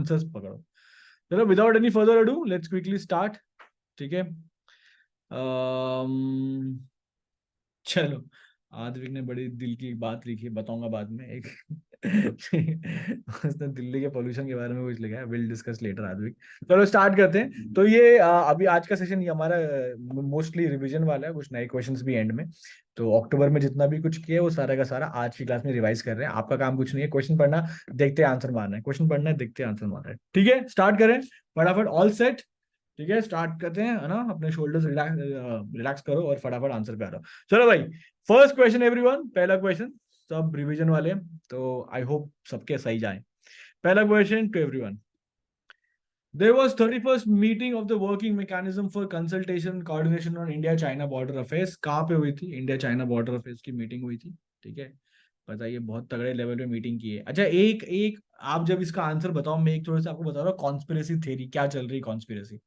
Answers पकड़ो। चलो without any further ado let's quickly start. ठीक है। चलो, आद्विक ने बड़ी दिल की बात लिखी है, बताऊंगा बाद में एक उसने दिल्ली के पोल्यूशन के बारे में कुछ लिखा है, विल डिस्कस लेटर आद्विक। चलो स्टार्ट करते हैं। तो ये अभी आज का सेशन ये हमारा मोस्टली रिवीजन वाला है, कुछ नए क्वेश्चंस भी एंड में। तो अक्टूबर में जितना भी कुछ किया वो सारा का सारा आज की क्लास में रिवाइज कर रहे हैं। आपका काम कुछ नहीं है, क्वेश्चन पढ़ना, देखते आंसर मारना है, क्वेश्चन पढ़ना है, देखते आंसर मारना है। ठीक है, स्टार्ट करें फटाफट। All set? ठीक है, स्टार्ट करते हैं, है ना। अपने शोल्डर्स रिलैक्स रिलैक्स करो और फटाफट आंसर पे आ रहा। चलो भाई, फर्स्ट क्वेश्चन एवरीवन, पहला क्वेश्चन। सब रिवीजन वाले हैं, तो आई होप सबके सही जाए। पहला question to everyone. There was 31st meeting of the working mechanism for consultation coordination on India China border affairs। कहाँ पे हुई थी? इंडिया चाइना बॉर्डर अफेयर्स की मीटिंग हुई थी। ठीक है, बताइए, बहुत तगड़े लेवल पे मीटिंग की है। अच्छा, एक एक आप जब इसका आंसर बताओ, मैं एक थोड़ा सा आपको बता रहा हूँ कॉन्स्पिरेसी थ्योरी क्या चल रही है। कॉन्स्पिरेसी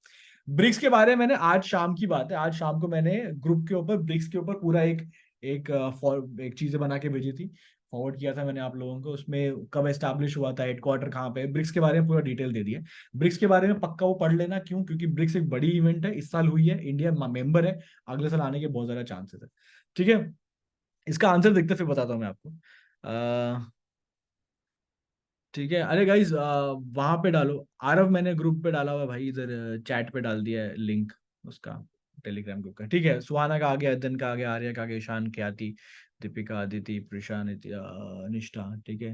ब्रिक्स के बारे में मैंने आज शाम की बात है, आज शाम को मैंने ग्रुप के ऊपर ब्रिक्स के ऊपर पूरा एक चीजें बना के भेजी थी, फॉरवर्ड किया था मैंने आप लोगों को। उसमें कब एस्टैब्लिश हुआ था, हेडक्वार्टर कहाँ पे, ब्रिक्स के बारे में पूरा डिटेल दे दिया। ब्रिक्स के बारे में पक्का वो पढ़ लेना। क्यों? क्योंकि ब्रिक्स एक बड़ी इवेंट है, इस साल हुई है, इंडिया मेंबर है, अगले साल आने के बहुत ज्यादा चांसेस है। ठीक है, इसका आंसर देखते फिर बताता हूँ मैं आपको। ठीक है, अरे गाइज वहां पे डालो। आरव मैंने ग्रुप पे डाला हुआ है भाई, इधर चैट पे डाल दिया है लिंक उसका, टेलीग्राम ग्रुप का। ठीक है, सुहाना का आ गया, अदन का आ गया, आर्या का आ गया, ईशान, ख्याति, दीपिका, अदिति, प्रशांत, निष्ठा। ठीक है,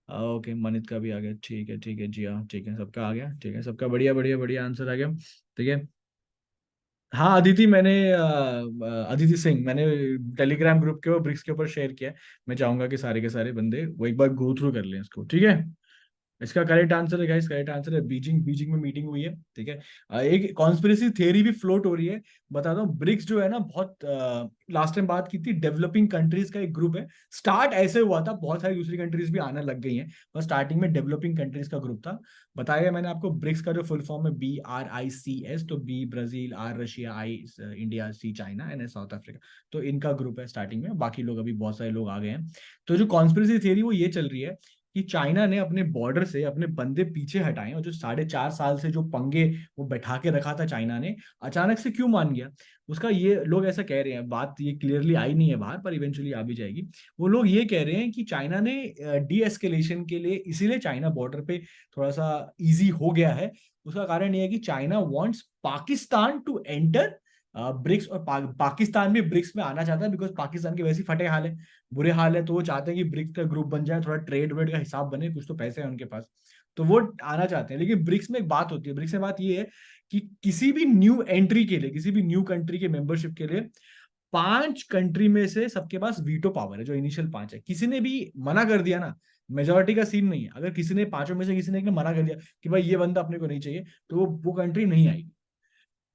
ओके, मनित का भी आ गया। ठीक है, ठीक है जी, हाँ ठीक है, सबका आ गया। ठीक है, सबका बढ़िया बढ़िया बढ़िया आंसर आ गया। ठीक है, हाँ अदिति, अदिति सिंह मैंने टेलीग्राम ग्रुप के और ब्रिक्स के ऊपर शेयर किया है। मैं चाहूंगा कि सारे के सारे बंदे वो एक बार गो थ्रू कर लें इसको। ठीक है, इसका करेक्ट आंसर है गाइस, करेक्ट आंसर है बीजिंग। बीजिंग में मीटिंग हुई है। ठीक है, एक कॉन्स्पिरेसी थियरी भी फ्लोट हो रही है, बताता हूँ। ब्रिक्स जो है ना, बहुत लास्ट टाइम बात की थी, डेवलपिंग कंट्रीज का एक ग्रुप है। स्टार्ट ऐसे हुआ था, बहुत सारी दूसरी कंट्रीज भी आने लग गई हैं, पर स्टार्टिंग में डेवलपिंग कंट्रीज का ग्रुप था। बताया मैंने आपको, ब्रिक्स का जो फुल फॉर्म है BRICS, तो B Brazil, R Russia, I India, C China, and South Africa. तो इनका ग्रुप है स्टार्टिंग में, बाकी लोग अभी बहुत सारे लोग आ गए हैं। तो जो कॉन्स्पिरेसी थियरी वो ये चल रही है कि चाइना ने अपने बॉर्डर से अपने बंदे पीछे हटाए, और जो 4.5 साल से जो पंगे वो बैठा के रखा था चाइना ने, अचानक से क्यों मान गया उसका, ये लोग ऐसा कह रहे हैं। बात ये क्लियरली आई नहीं है बाहर, पर इवेंचुअली आ भी जाएगी। वो लोग ये कह रहे हैं कि चाइना ने डी एस्केलेशन के लिए, इसीलिए चाइना बॉर्डर पे थोड़ा सा इजी हो गया है। उसका कारण ये है कि China wants Pakistan to enter BRICS, और पाकिस्तान भी ब्रिक्स में आना चाहता है, बिकॉज पाकिस्तान के वैसे ही फटे हाल है, बुरे हाल है। तो वो चाहते हैं कि ब्रिक्स का ग्रुप बन जाए, थोड़ा ट्रेड वेड का हिसाब बने, कुछ तो पैसे हैं उनके पास, तो वो आना चाहते हैं। लेकिन ब्रिक्स में एक बात होती है, ब्रिक्स में बात ये है कि किसी भी न्यू एंट्री के लिए, किसी भी न्यू कंट्री के मेंबरशिप के लिए 5 कंट्री में से सबके पास वीटो पावर है, जो इनिशियल 5 है। किसी ने भी मना कर दिया ना, मेजोरिटी का सीन नहीं है, अगर किसी ने पांचों में से किसी ने एक ने मना कर दिया कि भाई ये बंदा अपने को नहीं चाहिए, तो वो कंट्री नहीं आएगी।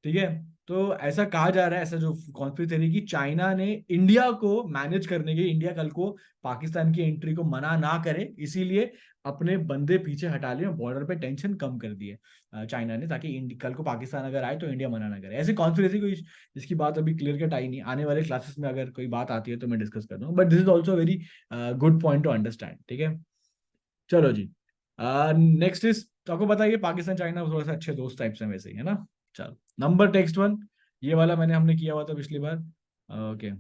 ठीक है, तो ऐसा कहा जा रहा है, ऐसा जो कॉन्स्पिरेसी थ्योरी की, चाइना ने इंडिया को मैनेज करने के, इंडिया कल को पाकिस्तान की एंट्री को मना ना करे, इसीलिए अपने बंदे पीछे हटा लिए, बॉर्डर पे टेंशन कम कर दी है चाइना ने, ताकि कल को पाकिस्तान अगर आए तो इंडिया मना ना करे। ऐसी कॉन्स्पिरेसी कोई, इसकी बात अभी क्लियर कट आई नहीं, आने वाले क्लासेस में अगर कोई बात आती है तो मैं डिस्कस कर दूंगा, but this is also very good point two understand. ठीक है, चलो जी, नेक्स्ट इज, तो आपको बताइए पाकिस्तान चाइना थोड़ा सा अच्छे दोस्त टाइप से वैसे ही है ना। चलो, नंबर टेक्स्ट वन, ये वाला मैंने हमने किया हुआ था पिछली बार। ओके,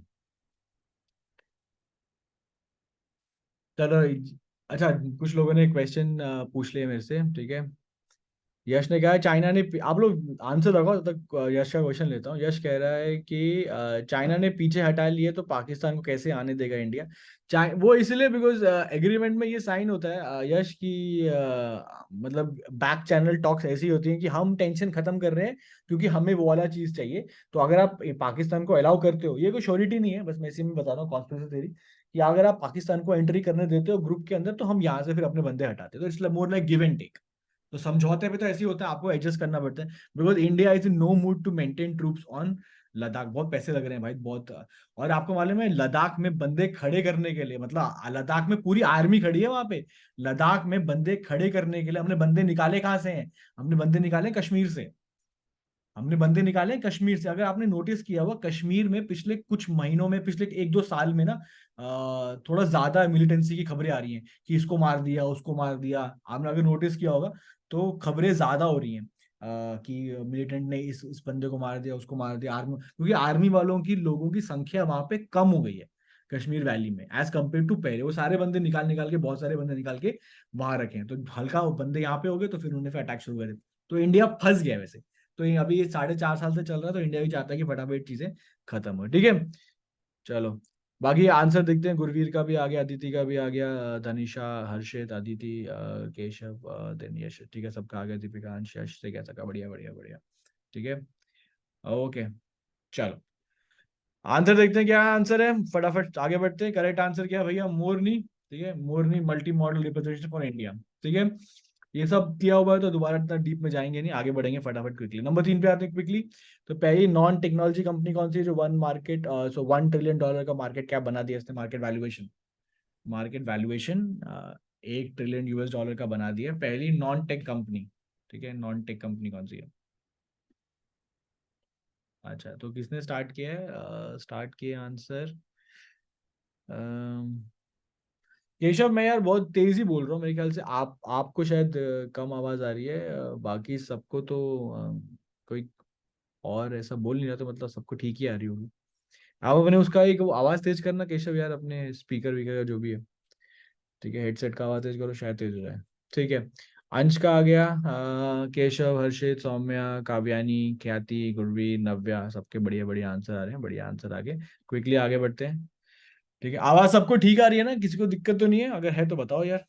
चलो। अच्छा, कुछ लोगों ने क्वेश्चन पूछ लिए मेरे से। ठीक है, यश ने कहा है चाइना ने, आप लोग आंसर रखो तब तक यश का क्वेश्चन लेता हूँ। यश कह रहा है कि चाइना ने पीछे हटा लिए तो पाकिस्तान को कैसे आने देगा इंडिया। वो इसलिए बिकॉज एग्रीमेंट में ये साइन होता है यश की, मतलब बैक चैनल टॉक्स ऐसी होती हैं कि हम टेंशन खत्म कर रहे हैं क्योंकि हमें वो वाला चीज चाहिए। तो अगर आप पाकिस्तान को अलाउ करते हो, ये कोई श्योरिटी नहीं है, बस मैं इसी में बता रहा हूँ कॉन्स्पिरेसी थ्योरी, कि अगर आप पाकिस्तान को एंट्री करने देते हो ग्रुप के अंदर, तो हम यहाँ से फिर अपने बंदे हटाते हैं। तो इसलिए more like give and take. तो समझौते पे तो ऐसे ही होता है, आपको एडजस्ट करना पड़ता है, because India is in no mood to maintain troops on Ladakh. बहुत पैसे लग रहे हैं भाई, बहुत। और आपको मालूम है, लद्दाख में बंदे खड़े करने के लिए, मतलब लद्दाख में पूरी आर्मी खड़ी है वहां पे, लद्दाख में बंदे खड़े करने के लिए हमने बंदे निकाले कहाँ से हैं? हमने बंदे निकाले कश्मीर से। हमने बंदे निकाले हैं कश्मीर से। अगर आपने नोटिस किया होगा, कश्मीर में पिछले कुछ महीनों में, पिछले 1-2 साल में ना थोड़ा ज्यादा मिलिटेंसी की खबरें आ रही हैं कि इसको मार दिया, उसको मार दिया। आपने अगर नोटिस किया होगा तो खबरें ज्यादा हो रही हैं कि मिलिटेंट ने इस बंदे को मार दिया, उसको मार दिया, आर्मी, क्योंकि आर्मी वालों की, लोगों की संख्या वहां पे कम हो गई है कश्मीर वैली में एज कम्पेयर टू पहले। वो सारे बंदे निकाल निकाल के, बहुत सारे बंदे निकाल के वहां रखे हैं, तो हल्का वो बंदे यहाँ पे हो गए तो फिर उन्होंने फिर अटैक शुरू कर दिया। तो इंडिया फंस गया वैसे। तो ये अभी ये 4.5 साल से चल रहा है, तो इंडिया भी चाहता है कि फटाफट चीजें खत्म हो। ठीक है, चलो। बाकी आंसर देखते हैं। गुरवीर का भी आ गया, अदिति का भी आ गया, धनिशा, हर्षित, अदिति, केशव, देन यश, ठीक है, सबका आ गया। दीपिका, अंश, यश से कैसा का, बढ़िया बढ़िया बढ़िया। ठीक है, ओके, चलो। आंसर देखते हैं क्या आंसर है, फटाफट आगे बढ़ते हैं। करेक्ट आंसर क्या है भैया, मोरनी। ठीक है, Morni multi modal representation for India. ठीक है, ये सब किया हुआ है तो दोबारा इतना डीप में जाएंगे नहीं, आगे बढ़ेंगे फटाफट क्विकली। नंबर 3 पे आते हैं क्विकली। तो पहली नॉन टेक्नोलॉजी कंपनी कौन सी है जो $1 ट्रिलियन का मार्केट कैप बना दिया इसने, market valuation, market valuation $1 trillion का बना दिया, पहली नॉन टेक कंपनी। ठीक है, नॉन टेक कंपनी कौन सी है? अच्छा, तो किसने स्टार्ट किया है? स्टार्ट किया आंसर, केशव। मैं यार बहुत तेजी बोल रहा हूँ, मेरे ख्याल से आपको शायद कम आवाज आ रही है, बाकी सबको तो कोई और ऐसा बोल नहीं रहा, तो मतलब सबको ठीक ही आ रही होगी। आप अपने उसका एक वो आवाज तेज करना केशव यार, अपने स्पीकर वीकर का जो भी है। ठीक है, हेडसेट का आवाज तेज करो, शायद तेज हो जाए। ठीक है, अंश का आ गया, केशव, हर्षित, सौम्या, काव्यानी, ख्याति, गुरवी, नव्या, सबके बढ़िया बढ़िया आंसर आ रहे हैं, बढ़िया आंसर आगे। क्विकली आगे बढ़ते हैं। ठीक है, आवाज सबको ठीक आ रही है ना, किसी को दिक्कत तो नहीं है? अगर है तो बताओ यार।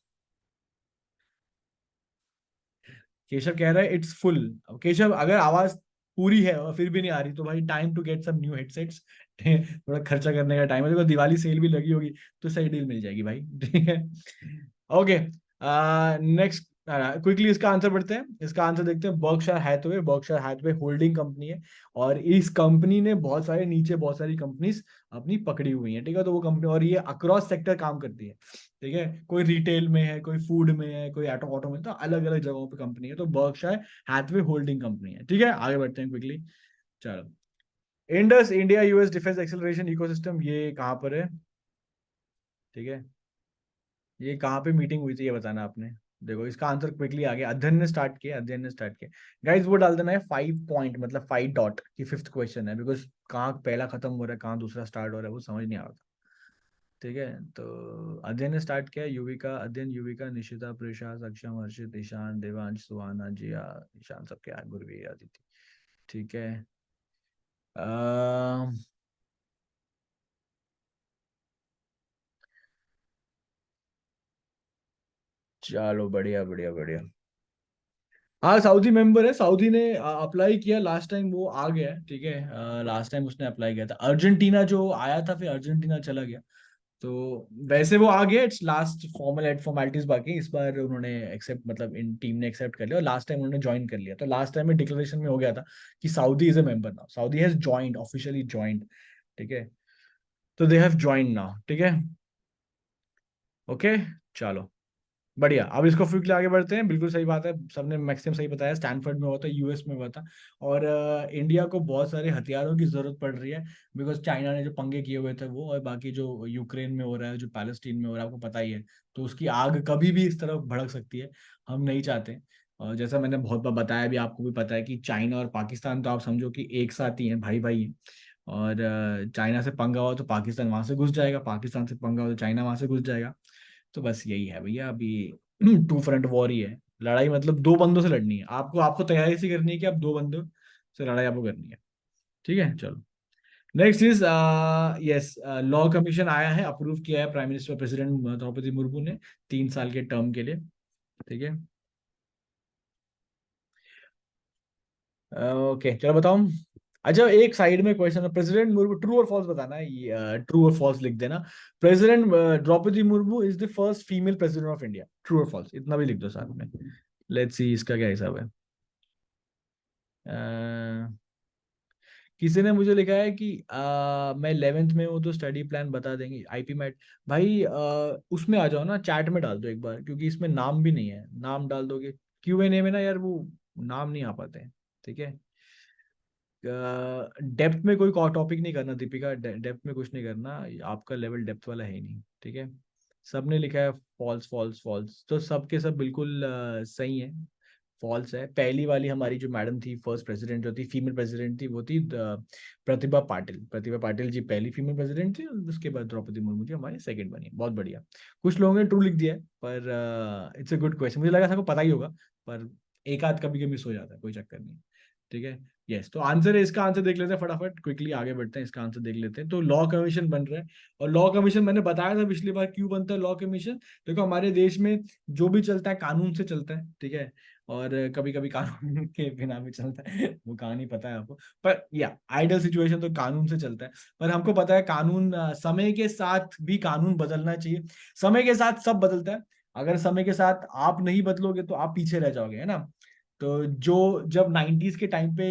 केशव कह रहा है इट्स फुल। केशव, अगर आवाज पूरी है और फिर भी नहीं आ रही तो भाई time to get some new headsets. थोड़ा खर्चा करने का टाइम है, देखो दिवाली सेल भी लगी होगी तो सही डील मिल जाएगी भाई। ठीक है, ओके। नेक्स्ट, क्विकली इसका आंसर बढ़ते हैं। इसका आंसर देखते हैं। Berkshire Hathaway, Berkshire Hathaway holding company है, और इस कंपनी ने बहुत सारे, नीचे बहुत सारी कंपनीज अपनी पकड़ी हुई है। ठीक है, तो वो कंपनी, और ये अक्रॉस सेक्टर काम करती है। ठीक है, कोई रिटेल में है, कोई फूड में है, कोई ऑटो ऑटो में, तो अलग अलग जगहों पे कंपनी है। तो बर्कशायर हैथवे होल्डिंग कंपनी है। ठीक है, आगे बढ़ते हैं क्विकली, चलो। Indus India US defence acceleration ecosystem, ये कहाँ पर है? ठीक है, ये कहाँ पे मीटिंग हुई थी ये बताना आपने। देखो इसका आंसर क्विकली आ गया, अध्ययन ने स्टार्ट किया, अध्ययन ने स्टार्ट किया। गाइस वो डाल देना है 5 पॉइंट, मतलब 5 डॉट की, फिफ्थ क्वेश्चन है, बिकॉज कहाँ पहला खत्म हो रहा है, कहाँ दूसरा स्टार्ट हो रहा है, वो समझ नहीं आ रहा। ठीक है, तो अध्ययन ने स्टार्ट किया, युविका, अध्ययन, युविका, निशिता, प्रेषा, सक्षम, हर्षित, ईशान, देवांश, सुहाना, जिया, ईशान, सबके आगे, गुरवी, आदित्य। ठीक है, अः चलो, बढ़िया बढ़िया बढ़िया। हाँ, सऊदी मेंबर है, सऊदी ने अप्लाई किया लास्ट टाइम, वो आ गया है। ठीक है, लास्ट टाइम उसने अप्लाई किया था। अर्जेंटीना जो आया था, फिर अर्जेंटीना चला गया, तो वैसे वो आ गया। इट्स लास्ट फॉर्मल फॉर्मेलिटीज बाकी, इस बार उन्होंने एक्सेप्ट, मतलब इन टीम ने एक्सेप्ट कर लिया, और लास्ट टाइम उन्होंने ज्वाइन कर लिया। तो लास्ट टाइम में डिक्लेरेशन में हो गया था कि Saudi is a member now, Saudi has joined, officially joined. ठीक है, तो दे हैव ज्वाइंड नाउ। ठीक है, ओके, चलो, बढ़िया। अब इसको क्विकली आगे बढ़ते हैं। बिल्कुल सही बात है, सबने मैक्सिमम सही बताया, स्टैनफोर्ड में हुआ था, यूएस में हुआ था। और इंडिया को बहुत सारे हथियारों की जरूरत पड़ रही है, बिकॉज चाइना ने जो पंगे किए हुए थे वो, और बाकी जो यूक्रेन में हो रहा है, जो पैलेस्टीन में हो रहा है, आपको पता ही है। तो उसकी आग कभी भी इस तरफ भड़क सकती है, हम नहीं चाहते। और जैसा मैंने बहुत बार बताया भी, आपको भी पता है कि चाइना और पाकिस्तान तो आप समझो कि एक साथ ही हैं, भाई भाई हैं। और चाइना से पंगा हुआ तो पाकिस्तान वहां से घुस जाएगा, पाकिस्तान से पंगा हुआ तो चाइना वहां से घुस जाएगा। तो बस यही है भैया अभी। टू फ्रंट वॉर ही है, लड़ाई मतलब दो बंदों से लड़नी है आपको, आपको तैयारी सी करनी है कि आप दो बंदों से लड़ाई आपको करनी है। ठीक है, चलो। Next is, yes, law commission आया है, अप्रूव किया है prime minister, president Droupadi Murmu ने 3 साल के टर्म के लिए। ठीक है, ओके, चलो बताओ। अच्छा, एक साइड में क्वेश्चन है, प्रेसिडेंट मुर्मू, ट्रू और फॉल्स बताना है, ट्रू और फॉल्स लिख देना। President Droupadi Murmu is the first female president of India, true और फॉल्स, इतना भी लिख दो साथ में। लेट्स सी इसका क्या हिसाब है। अ, किसी ने मुझे लिखा है कि मैं 11th में हूँ तो स्टडी प्लान बता देंगे, आईपी मैट। भाई उसमें आ जाओ ना, चैट में डाल दो एक बार, क्योंकि इसमें नाम भी नहीं है, नाम डाल दोगे। क्यू एन ए में ना यार, वो नाम नहीं आ पाते हैं। ठीक है, डेप्थ में कोई टॉपिक नहीं करना दीपिका, डेप्थ में कुछ नहीं करना, आपका लेवल डेप्थ वाला है ही नहीं, ठीक है। सबने लिखा है फॉल्स फॉल्स फॉल्स, तो सबके सब बिल्कुल सही है। फॉल्स है। पहली वाली हमारी जो मैडम थी, फर्स्ट प्रेसिडेंट जो थी, फीमेल प्रेसिडेंट थी, वो थी प्रतिभा पाटिल। प्रतिभा पाटिल जी पहली फीमेल प्रेसिडेंट थी, और उसके बाद द्रौपदी मुर्मू जी हमारी सेकंड बनी। बहुत बढ़िया। कुछ लोगों ने ट्रू लिख दिया है, पर इट्स अ गुड क्वेश्चन, मुझे लगा था को पता ही होगा, पर एक आध कभी कभी मिस हो जाता है, कोई चक्कर नहीं। ठीक है। यस, तो आंसर है, इसका आंसर देख लेते हैं फटाफट, क्विकली आगे बढ़ते हैं, इसका आंसर देख लेते हैं। तो लॉ कमीशन बन रहा है, और लॉ कमीशन मैंने बताया था पिछली बार क्यों बनता है लॉ कमीशन। देखो हमारे देश में जो भी चलता है कानून से चलता है, ठीक है, और कभी कभी कानून के बिना भी चलता है, वो कहानी पता है आपको। पर या आइडियल सिचुएशन तो कानून से चलता है, पर हमको पता है कानून समय के साथ भी कानून बदलना चाहिए। समय के साथ सब बदलता है, अगर समय के साथ आप नहीं बदलोगे तो आप पीछे रह जाओगे, है ना। तो जो जब 90s के टाइम पे,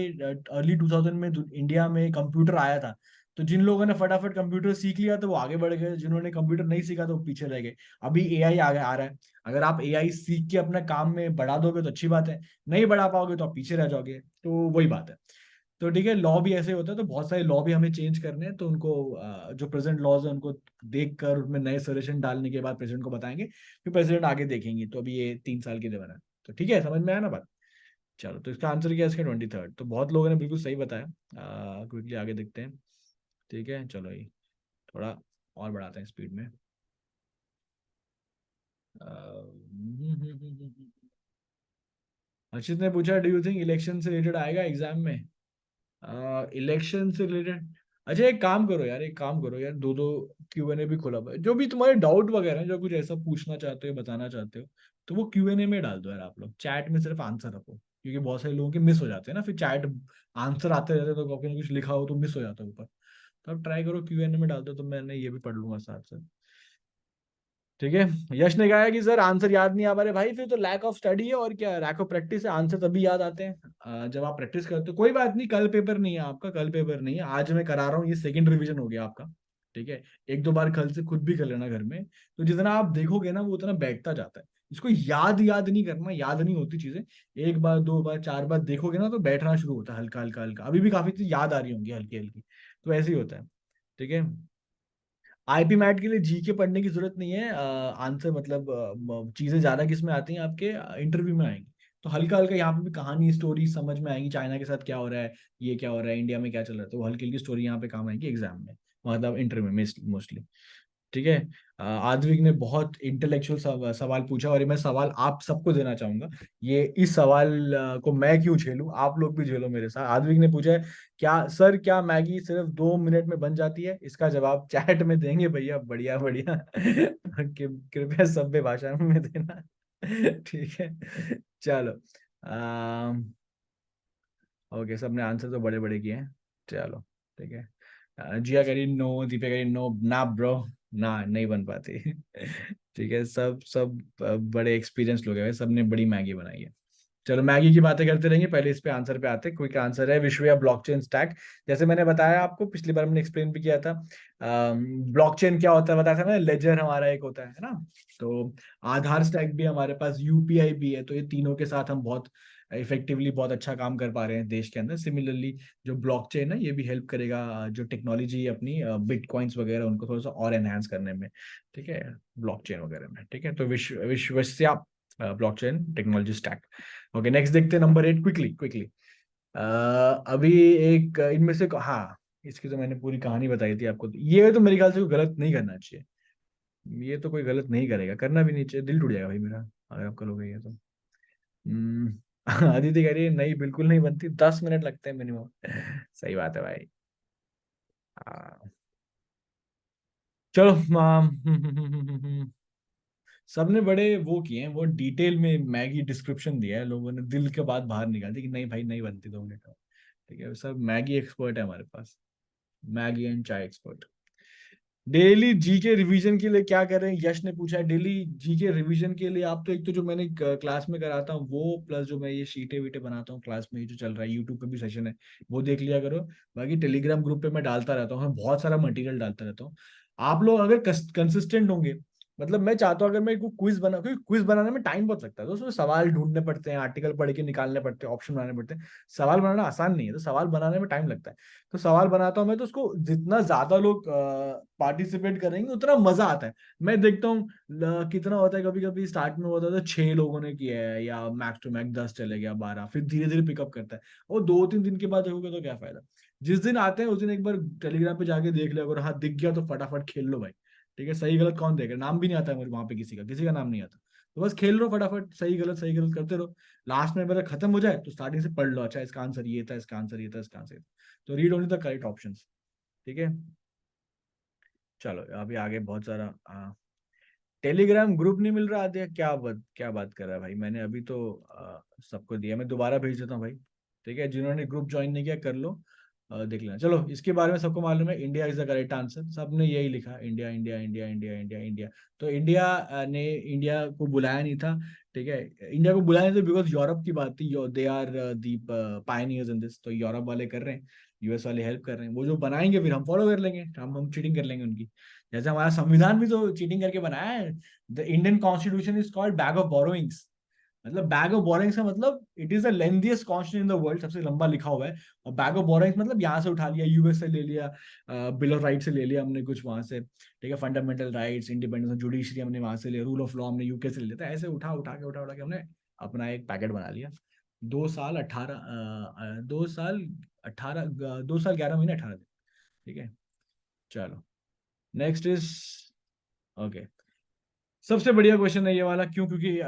अर्ली 2000 में इंडिया में कंप्यूटर आया था, तो जिन लोगों ने फटाफट कंप्यूटर सीख लिया तो वो आगे बढ़ गए, जिन्होंने कंप्यूटर नहीं सीखा तो वो पीछे रह गए। अभी एआई आ रहा है, अगर आप एआई सीख के अपना काम में बढ़ा दोगे तो अच्छी बात है, नहीं बढ़ा पाओगे तो आप पीछे रह जाओगे, तो वही बात है। तो ठीक है, लॉ भी ऐसे होता है, तो बहुत सारे लॉ भी हमें चेंज करने हैं, तो उनको जो प्रेजेंट लॉज है उनको देख कर उनमें नए सजेशन डालने के बाद प्रेसिडेंट को बताएंगे, फिर प्रेसिडेंट आगे देखेंगे। तो अभी ये 3 साल की देवन है, तो ठीक है, समझ में आया ना बात। चलो, तो इसका आंसर क्या है, इसका 23rd, तो बहुत लोगों ने बिल्कुल सही बताया। क्विकली आगे देखते हैं। ठीक है, चलो ये थोड़ा और बढ़ाते हैं स्पीड में। अर्षित ने पूछा, डू यू थिंक इलेक्शन से रिलेटेड आएगा एग्जाम में? इलेक्शन से रिलेटेड? अच्छा, एक काम करो यार, एक काम करो यार, दो दो Q&A भी खोला हुआ है। जो भी तुम्हारे डाउट वगैरह हैं, जो कुछ ऐसा पूछना चाहते हो, बताना चाहते हो, तो वो Q&A में डाल दो यार आप लोग, चैट में सिर्फ आंसर रखो, क्योंकि बहुत सारे लोगों के मिस हो जाते हैं ना, फिर चैट आंसर आते रहते हैं, तो कभी कुछ लिखा हो तो मिस हो जाता है ऊपर। तो आप ट्राई करो Q&A में डाल दो, तो मैंने ये भी पढ़ लूंगा साथ साथ। ठीक है। यश ने कहा है कि सर आंसर याद नहीं आ पा रहे भाई, फिर तो लैक ऑफ स्टडी है, और क्या, लैक ऑफ प्रैक्टिस है। आंसर तभी याद आते हैं जब आप प्रैक्टिस करते हो। कोई बात नहीं, कल पेपर नहीं है आपका, कल पेपर नहीं है, आज मैं करा रहा हूँ, ये सेकंड रिवीजन हो गया आपका। ठीक है। एक दो बार कल से खुद भी कर लेना घर में, तो जितना आप देखोगे ना वो उतना बैठता जाता है। इसको याद याद नहीं करना, याद नहीं होती चीजें। एक बार, दो बार, चार बार देखोगे ना तो बैठना शुरू होता है, हल्का हल्का हल्का। अभी भी काफी चीज याद आ रही होंगी हल्की हल्की, तो ऐसे ही होता है। ठीक है। आईपी मैट के लिए जीके पढ़ने की जरूरत नहीं है, आंसर मतलब चीजें ज्यादा किसमें आती हैं आपके इंटरव्यू में आएंगी। तो हल्का हल्का यहाँ पे भी कहानी स्टोरी समझ में आएंगी, चाइना के साथ क्या हो रहा है, ये क्या हो रहा है, इंडिया में क्या चल रहा है, तो हल्की हल्की स्टोरी यहाँ पे काम आएगी एग्जाम में, मतलब इंटरव्यू में मोस्टली। ठीक है। आद्विक ने बहुत इंटेलेक्चुअल सवाल पूछा, और ये मैं सवाल आप सबको देना चाहूंगा। ये इस सवाल को मैं क्यों झेलूं, आप लोग भी झेलो मेरे साथ। आद्विक ने पूछा है, क्या सर, क्या मैगी सिर्फ 2 मिनट में बन जाती है? इसका जवाब चैट में देंगे भैया, बढ़िया बढ़िया। कृपया सभ्य भाषा में देना। ठीक है। चलो। ओके, सबने आंसर तो बड़े बड़े किए हैं। चलो, ठीक है। जिया करी नो, दीपिका करी नो, ना ब्रो, ना नहीं बन पाती। ठीक है, सब सब बड़े एक्सपीरियंस लोग हैं, सबने बड़ी मैगी बनाई है। चलो, मैगी की बातें करते रहेंगे, पहले इस पे आंसर पे आते हैं। क्विक आंसर है विश्व या ब्लॉकचेन स्टैक। जैसे मैंने बताया आपको, पिछली बार हमने एक्सप्लेन भी किया था। ब्लॉकचेन क्या होता है बताया था मैंने, लेजर हमारा एक होता है ना। तो आधार स्टैक भी हमारे पास, यूपीआई भी है, तो ये तीनों के साथ हम बहुत इफेक्टिवली बहुत अच्छा काम कर पा रहे हैं देश के अंदर। सिमिलरली जो ब्लॉकचेन है ये भी हेल्प करेगा जो टेक्नोलॉजी अपनी बिटकॉइंस वगैरह उनको थोड़ा सा और एनहांस करने में। ठीक है, ब्लॉकचेन वगैरह में। ठीक है, तो Vishwa Vishwasya blockchain technology stack. Okay, next देखते हैं नंबर 8, क्विकली क्विकली। अभी एक इनमें से, हाँ, इसकी तो मैंने पूरी कहानी बताई थी आपको, तो ये तो मेरे ख्याल से कोई गलत नहीं करना चाहिए। ये तो कोई गलत नहीं करेगा, करना भी नहीं चाहिए, दिल टूट जाएगा भाई मेरा अगर आप करोगे ये तो। हम्म, अदिति कह रही है नहीं, बिल्कुल नहीं बनती, 10 मिनट लगते हैं मिनिमम। सही बात है भाई। हाँ, चलो। सबने बड़े वो किए हैं, वो डिटेल में मैगी डिस्क्रिप्शन दिया है लोगों ने, दिल के बात बाहर निकाल दी कि नहीं भाई नहीं बनती 2 मिनट में। ठीक है, सब मैगी एक्सपर्ट है हमारे पास, मैगी एंड चाय एक्सपर्ट। डेली जीके रिवीजन के लिए क्या कर रहे हैं, यश ने पूछा है। डेली जीके रिवीजन के लिए आप तो, एक तो जो मैंने क्लास में कराता हूँ वो, प्लस जो मैं ये शीटे वीटे बनाता हूँ क्लास में, ये जो चल रहा है यूट्यूब पे भी सेशन है, वो देख लिया करो। बाकी टेलीग्राम ग्रुप पे मैं डालता रहता हूँ, मैं बहुत सारा मटेरियल डालता रहता हूँ। आप लोग अगर कंसिस्टेंट होंगे मतलब मैं चाहता हूँ अगर मैं को क्विज बना, क्योंकि क्विज बनाने में टाइम बहुत लगता है, तो उसमें सवाल ढूंढने पड़ते हैं, आर्टिकल पढ़ के निकालने पड़ते हैं, ऑप्शन बनाने पड़ते हैं। सवाल बनाना आसान नहीं है, तो सवाल बनाने में टाइम लगता है। तो सवाल बनाता हूँ मैं, तो उसको जितना ज्यादा लोग पार्टिसिपेट करेंगे उतना मजा आता है। मैं देखता हूँ कितना होता है, कभी कभी स्टार्ट में होता था 6 लोगों ने किया है, या मैक्स टू मैक्स 10 चले गया, 12, फिर धीरे धीरे पिकअप करता है। और 2-3 दिन के बाद देखोगे तो क्या फायदा। जिस दिन आते हैं उस दिन एक बार टेलीग्राम पे जाके देख लिया, अगर हाँ दिख गया तो फटाफट खेल लो भाई। ठीक है, सही गलत कौन देगा, नाम भी नहीं आता है मुझे वहां पे, किसी का नाम नहीं आता। तो बस खेल लो फटाफट, सही गलत करते रहो। लास्ट में पता खत्म हो जाए तो स्टार्टिंग से पढ़ लो, अच्छा इसका आंसर ये था, इसका आंसर ये था, इसका आंसर ये था। तो read only the correct option. ठीक है, चलो अभी आगे बहुत सारा टेलीग्राम ग्रुप नहीं मिल रहा आदित्य, क्या बात कर रहा है भाई, मैंने अभी तो सबको दिया, मैं दोबारा भेज देता हूँ भाई। ठीक है, जिन्होंने ग्रुप ज्वाइन नहीं किया कर लो, देख लेना। चलो इसके बारे में सबको मालूम है, India is the correct answer, सबने यही लिखा, India India India India India India. तो इंडिया ने इंडिया को बुलाया नहीं था। ठीक है, इंडिया को बुलाया नहीं था बिकॉज यूरोप की बात थी, they are the pioneers in this, तो यूरोप वाले कर रहे हैं, यूएस वाले हेल्प कर रहे हैं, वो जो बनाएंगे फिर हम फॉलो कर लेंगे, हम चीटिंग कर लेंगे उनकी। जैसे हमारा संविधान भी तो चीटिंग करके बनाया है। The Indian constitution is called bag of borrowings. मतलब बैग ऑफ बोरोइंग्स का मतलब it is the lengthiest constitution in the world, सबसे लंबा लिखा हुआ है। और बैग ऑफ बोरोइंग्स मतलब यहाँ से उठा लिया, यूएस से ले लिया, बिल ऑफ राइट से ले लिया हमने कुछ वहां से। ठीक है, fundamental rights, independence of judiciary हमने वहां से लिया, रूल ऑफ लॉ हमने यूके से ले लिया, तो ऐसे उठा के हमने अपना एक पैकेट बना लिया। 2 साल 11 महीने 18 दिन। ठीक है, चलो नेक्स्ट इज, ओके, सबसे बढ़िया क्वेश्चन है ये वाला, क्यों, क्योंकि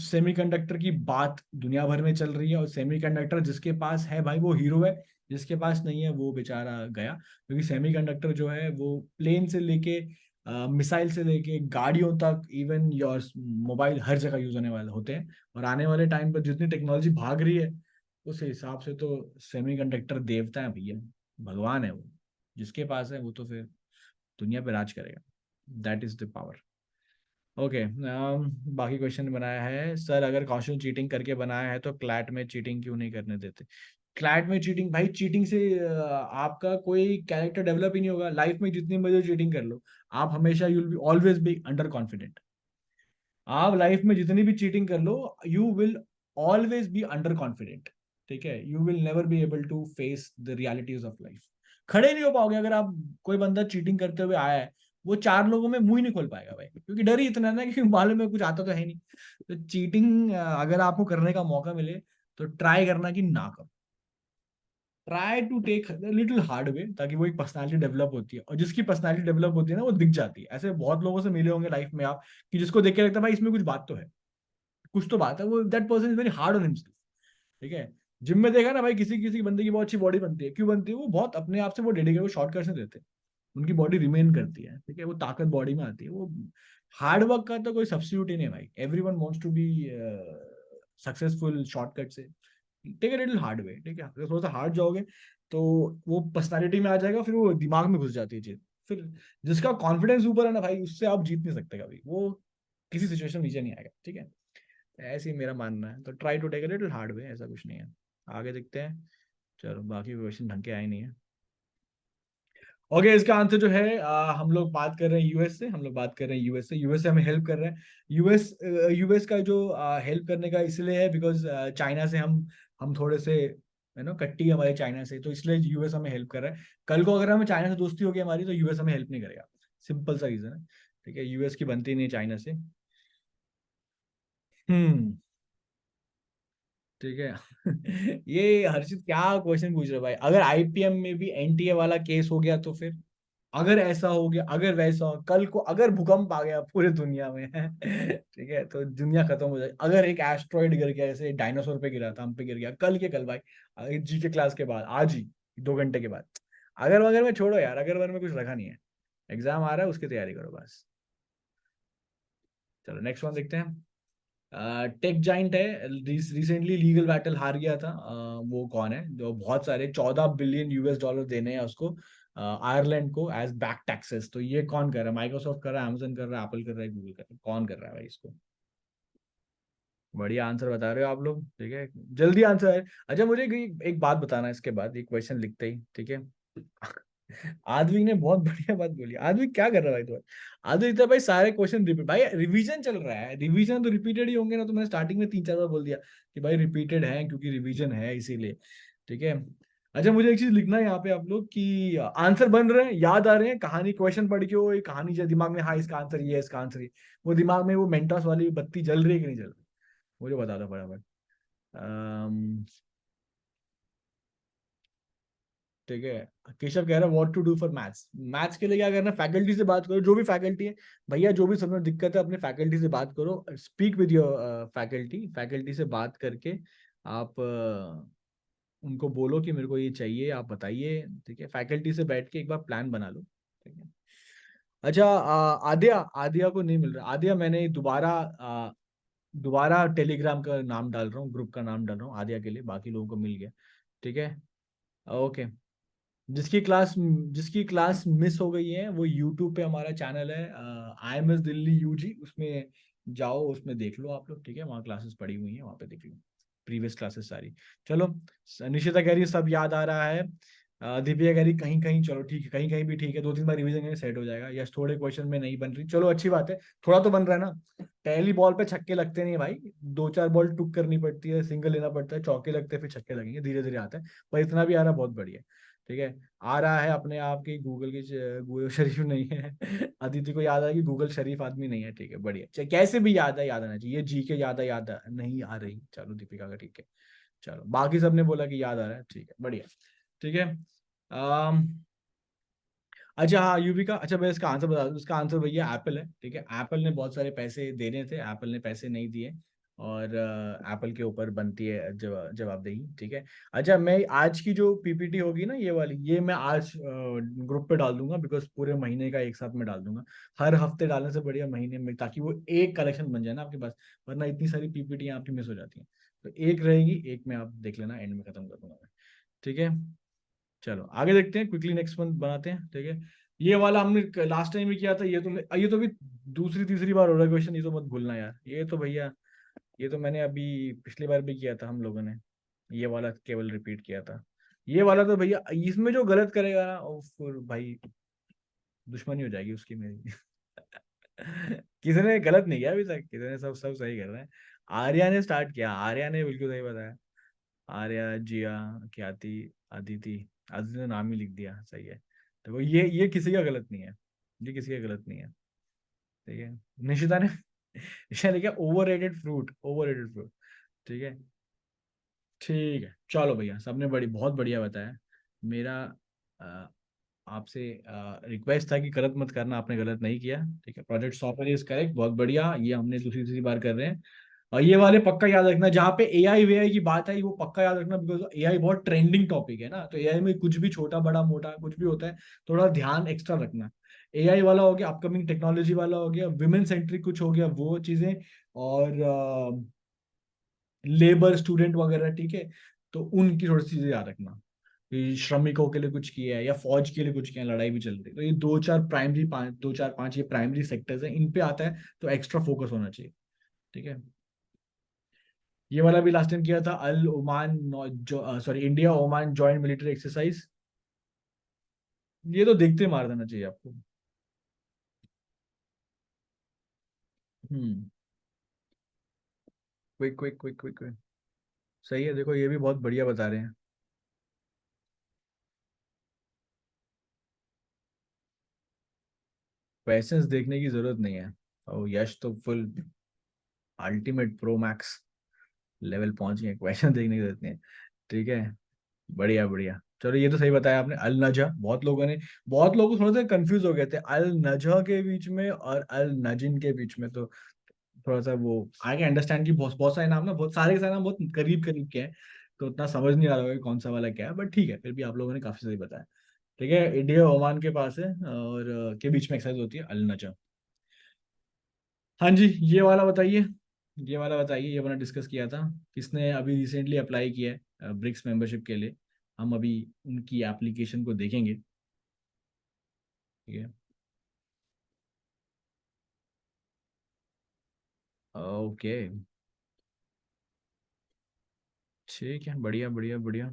सेमीकंडक्टर की बात दुनिया भर में चल रही है, और सेमीकंडक्टर जिसके पास है भाई वो हीरो है, जिसके पास नहीं है वो बेचारा गया। क्योंकि सेमीकंडक्टर जो है वो प्लेन से लेके मिसाइल से लेके गाड़ियों तक, इवन योर मोबाइल, हर जगह यूज होने वाले होते हैं। और आने वाले टाइम पर जितनी टेक्नोलॉजी भाग रही है, उस हिसाब से तो सेमीकंडक्टर देवता है भैया, भगवान है वो। जिसके पास है वो तो फिर दुनिया पे राज करेगा। That is the power. Okay, बाकी क्वेश्चन बनाया है सर, अगर क्वेश्चन चीटिंग करके बनाया है तो क्लैट में चीटिंग क्यों नहीं करने देते। क्लैट में चीटिंग भाई, चीटिंग से आपका कोई कैरेक्टर डेवलप ही नहीं होगा। लाइफ में जितनी मर्जी चीटिंग कर लो, आप हमेशा you will be always be under confident. आप लाइफ में जितनी भी चीटिंग कर लो, you will always be under confident. ठीक है, you will never be able to face the realities of life. खड़े नहीं हो पाओगे अगर आप, कोई बंदा चीटिंग करते हुए आया है, वो 4 लोगों में मुंह ही नहीं खोल पाएगा भाई, क्योंकि डर ही इतना है ना, क्योंकि मालूम है कुछ आता तो है नहीं। तो चीटिंग अगर आपको करने का मौका मिले तो ट्राई करना कि ना करो। Try to take little hard way, ताकि वो एक पर्सनालिटी डेवलप होती है, और जिसकी पर्सनालिटी डेवलप होती है ना वो दिख जाती है। ऐसे बहुत लोगों से मिले होंगे लाइफ में आप, कि जिसको देख के लगता है भाई इसमें कुछ बात तो है, कुछ तो बात है, वो that person is very hard on himself. ठीक है, जिम में देखा ना भाई, किसी किसी बंदे की बहुत अच्छी बॉडी बनती है, क्यों बनती है, वो बहुत अपने आप से वो डेडिकेट, वो शॉर्टकट्स नहीं देते, उनकी बॉडी रिमेन करती है। ठीक है, वो ताकत बॉडी में आती है, वो हार्ड वर्क का तो कोई सब्स्टिट्यूट ही नहीं भाई। Everyone wants to be successful shortcut से। Take it little hard way. ठीक है, अगर थोड़ा सा हार्ड जाओगे तो वो पर्सनालिटी में आ जाएगा, फिर वो दिमाग में घुस जाती है चीज। फिर जिसका कॉन्फिडेंस ऊपर है ना भाई, उससे आप जीत नहीं सकते कभी, वो किसी सिचुएशन नीचे नहीं आएगा। ठीक है, ऐसे ही मेरा मानना है, तो try to take it little hard way, ऐसा कुछ नहीं है। आगे देखते हैं। चलो बाकी क्वेश्चन ढंग के आए नहीं है। ओके, इसका आंसर जो है हम लोग बात कर रहे हैं यूएस से, हम लोग बात कर रहे हैं यूएस से, यूएस से हमें हेल्प कर रहे हैं। यूएस यूएस का जो हेल्प करने का इसलिए है बिकॉज चाइना से हम थोड़े से कट्टी है हमारे चाइना से, तो इसलिए यूएस हमें हेल्प कर रहा है। कल को अगर हमें चाइना से दोस्ती होगी हमारी, तो यूएस हमें हेल्प नहीं करेगा। सिंपल सा रीजन है। ठीक है, यूएस की बनती नहीं है चाइना से। हम्म। ठीक है। ये हर्षित क्या क्वेश्चन पूछ रहे हो भाई, अगर आईपीएम में भी एनटीए वाला केस हो गया तो फिर, अगर ऐसा हो गया, अगर वैसा हो, कल को अगर भूकंप आ गया पूरे दुनिया में ठीक है, तो दुनिया खत्म हो जाए। अगर एक एस्ट्रॉइड गिर गया, जैसे डायनासोर पे गिरा था, हम पे गिर गया कल के कल भाई, जी के क्लास के बाद, आज ही 2 घंटे के बाद। अगर वगैरह में छोड़ो यार, अगर वगैरह में कुछ रखा नहीं है। एग्जाम आ रहा है, उसकी तैयारी करो बस। चलो नेक्स्ट वन देखते हैं। टेक जाइंट है, रिसेंटली लीगल बैटल हार गया था। वो कौन है जो बहुत सारे 14 बिलियन यूएस डॉलर देने हैं उसको, आयरलैंड को, एज बैक टैक्सेस। तो ये कौन कर रहा है, माइक्रोसॉफ्ट कर रहा है, अमेजन कर रहा है, एप्पल कर रहा है, गूगल कर रहा है, कौन कर रहा है भाई इसको। बढ़िया आंसर बता रहे हो आप लोग। ठीक है, जल्दी आंसर है। अच्छा मुझे एक बात बताना है इसके बाद, एक क्वेश्चन लिखते ही। ठीक है, आदमी ने बहुत बढ़िया बात बोली। आदमी क्या कर रहा है भाई? तो आदमी तो भाई सारे क्वेश्चन रिपीट, भाई रिवीजन चल रहा है, रिवीजन तो रिपीटेड ही होंगे ना। तो मैंने स्टार्टिंग में 3 4 बार बोल दिया कि भाई रिपीटेड है क्योंकि रिवीजन है इसीलिए। ठीक है। अच्छा मुझे एक चीज लिखना है यहाँ पे आप लोग कि आंसर बन रहे हैं, याद आ रहे हैं, कहानी क्वेश्चन पढ़ के वो एक कहानी जो दिमाग में, हाँ इसका आंसर ये है, इसका आंसर ये, वो दिमाग में वो मेंटोस वाली बत्ती जल रही है कि नहीं जल रही? मुझे बता दो फटाफट। अम्म, ठीक है। केशव कह रहा है what to do for maths. Maths के लिए क्या करना है, फैकल्टी से बात करो, जो भी फैकल्टी है। भैया जो भी समय दिक्कत है अपने फैकल्टी से बात करो, speak with your faculty. Faculty से बात करके आप उनको बोलो कि मेरे को ये चाहिए, आप बताइए। ठीक है, फैकल्टी से बैठ के एक बार प्लान बना लो। ठीक है। अच्छा आद्या, आद्या को नहीं मिल रहा। आद्या मैंने दोबारा टेलीग्राम का नाम डाल रहा हूँ, ग्रुप का नाम डाल रहा हूँ आद्या के लिए, बाकी लोगों को मिल गया। ठीक है। ओके। जिसकी क्लास मिस हो गई है वो यूट्यूब पे हमारा चैनल है IMS दिल्ली यूजी, उसमें जाओ, उसमें देख लो आप लोग। ठीक है, वहाँ क्लासेस पड़ी हुई हैं, वहाँ पे देख लो प्रीवियस क्लासेस सारी। चलो। निशिता कह रही है सब याद आ रहा है। दीपिका कह रही कहीं कहीं, चलो ठीक है, कहीं कहीं भी ठीक है, 2 3 बार रिवीजन करेंगे सेट हो जाएगा। यस थोड़े क्वेश्चन में नहीं बन रही, चलो अच्छी बात है, थोड़ा तो बन रहा है ना। पहली बॉल पे छक्के लगते नहीं भाई, 2 4 बॉल टुक करनी पड़ती है, सिंगल लेना पड़ता है, चौके लगते हैं, फिर छक्के लगेंगे, धीरे धीरे आता है। पर इतना भी आ रहा बहुत बढ़िया। ठीक है। आ रहा है अपने आप की, गूगल की गूगल शरीफ नहीं है। अदिति को याद है कि गूगल शरीफ आदमी नहीं है। ठीक है बढ़िया, चाहे कैसे भी याद है, याद आना चाहिए। जी के नहीं आ रही, चलो दीपिका का ठीक है। चलो बाकी सबने बोला कि याद आ रहा है, ठीक है बढ़िया। ठीक है। अम, अच्छा हाँ यूवी का, अच्छा मैं इसका आंसर बता दूं, इसका आंसर भैया एप्पल है। ठीक है, एप्पल ने बहुत सारे पैसे देने थे, एप्पल ने पैसे नहीं दिए, और एप्पल के ऊपर बनती है जवाबदेही। ठीक है। अच्छा मैं आज की जो पीपीटी होगी ना ये वाली, ये मैं आज ग्रुप पे डाल दूंगा, बिकॉज पूरे महीने का एक साथ में डाल दूंगा। हर हफ्ते डालने से बढ़िया महीने में, ताकि वो एक कलेक्शन बन जाए ना आपके पास। वरना इतनी सारी पीपीटी आपकी मिस हो जाती हैं। तो एक रहेगी, एक में आप देख लेना, एंड में खत्म कर दूंगा मैं। ठीक है। चलो आगे देखते हैं, क्विकली नेक्स्ट मंथ बनाते हैं। ठीक है। ये वाला हमने लास्ट टाइम भी किया था, ये तो भी दूसरी तीसरी बार हो रहा है क्वेश्चन, ये तो मत भूलना यार। ये तो भैया, ये तो मैंने अभी पिछली बार भी किया था हम लोगों ने, ये वाला केवल रिपीट किया था। ये वाला तो भैया इसमें जो गलत करेगा ना वो फिर भाई दुश्मनी हो जाएगी उसकी मेरी। किसी ने गलत नहीं किया अभी तक, किसी ने सब सब सही कर रहे हैं। आर्या ने स्टार्ट किया, आर्या ने बिल्कुल सही बताया। आर्या, जिया, ख्याति, अदिति। अदिति ने नाम ही लिख दिया, सही है। तो वो ये किसी का गलत नहीं है, ये किसी का गलत नहीं है। ठीक है। निशिता ने निशिता ने लिखा over rated fruit, over rated fruit. ठीक है। ठीक है चलो भैया, सबने बहुत बढ़िया बताया। मेरा अ, आपसे रिक्वेस्ट था कि गलत मत करना, आपने गलत नहीं किया। ठीक है, प्रोजेक्ट सॉफ्टवेयर इज करेक्ट, बहुत बढ़िया, ये हमने दूसरी तीसरी बार कर रहे हैं। और ये वाले पक्का याद रखना, जहाँ पे एआई वीआई की बात आई वो पक्का याद रखना, बिकॉज एआई बहुत ट्रेंडिंग टॉपिक है ना। तो एआई में कुछ भी छोटा बड़ा मोटा कुछ भी होता है, थोड़ा ध्यान एक्स्ट्रा रखना। एआई वाला हो गया, अपकमिंग टेक्नोलॉजी वाला हो गया, विमेन सेंट्रिक कुछ हो गया, वो चीजें, और लेबर स्टूडेंट वगैरह। ठीक है। तो उनकी थोड़ी सी चीजें याद रखना, कि श्रमिकों के लिए कुछ किया है या फौज के लिए कुछ किया है, लड़ाई भी चल रही है, तो ये दो चार पांच ये प्राइमरी सेक्टर्स हैं, इन पे आता है, तो एक्स्ट्रा फोकस होना चाहिए। ठीक है। ये वाला भी लास्ट टाइम किया था, अल Oman, sorry India Oman joint military exercise. ये तो देखते मार देना चाहिए आपको। Hmm. Quick quick quick quick quick. सही है, देखो ये भी बहुत बढ़िया बता रहे हैं। क्वेश्चंस देखने की जरूरत नहीं है, और यश तो full ultimate pro max level पहुंच गए, क्वेश्चन देखने की जरूरत नहीं है। ठीक है। बढ़िया बढ़िया, चलो ये तो सही बताया आपने। अल नजा, बहुत लोग थोड़ा सा कंफ्यूज हो गए थे अल नजा के बीच में और अल नजिन के बीच में। तो थोड़ा सा वो आगे अंडरस्टैंड की, बहुत बहुत सारे नाम ना, बहुत सारे के सारे नाम बहुत करीब करीब के हैं। तो उतना समझ नहीं आ रहा होगा कि कौन सा वाला क्या है, बट ठीक है, फिर भी आप लोगों ने काफी सही बताया। ठीक है, इंडिया ओमान के पास है, और के बीच में एक्सरसाइज होती है अल नजा। हाँ जी, ये वाला बताइए, ये वाला बताइए, ये वाला डिस्कस किया था। किसने अभी रिसेंटली अप्लाई किया है ब्रिक्स मेंबरशिप के लिए? हम अभी उनकी एप्लीकेशन को देखेंगे। ठीक है। ओके। ठीक है, बढ़िया बढ़िया बढ़िया।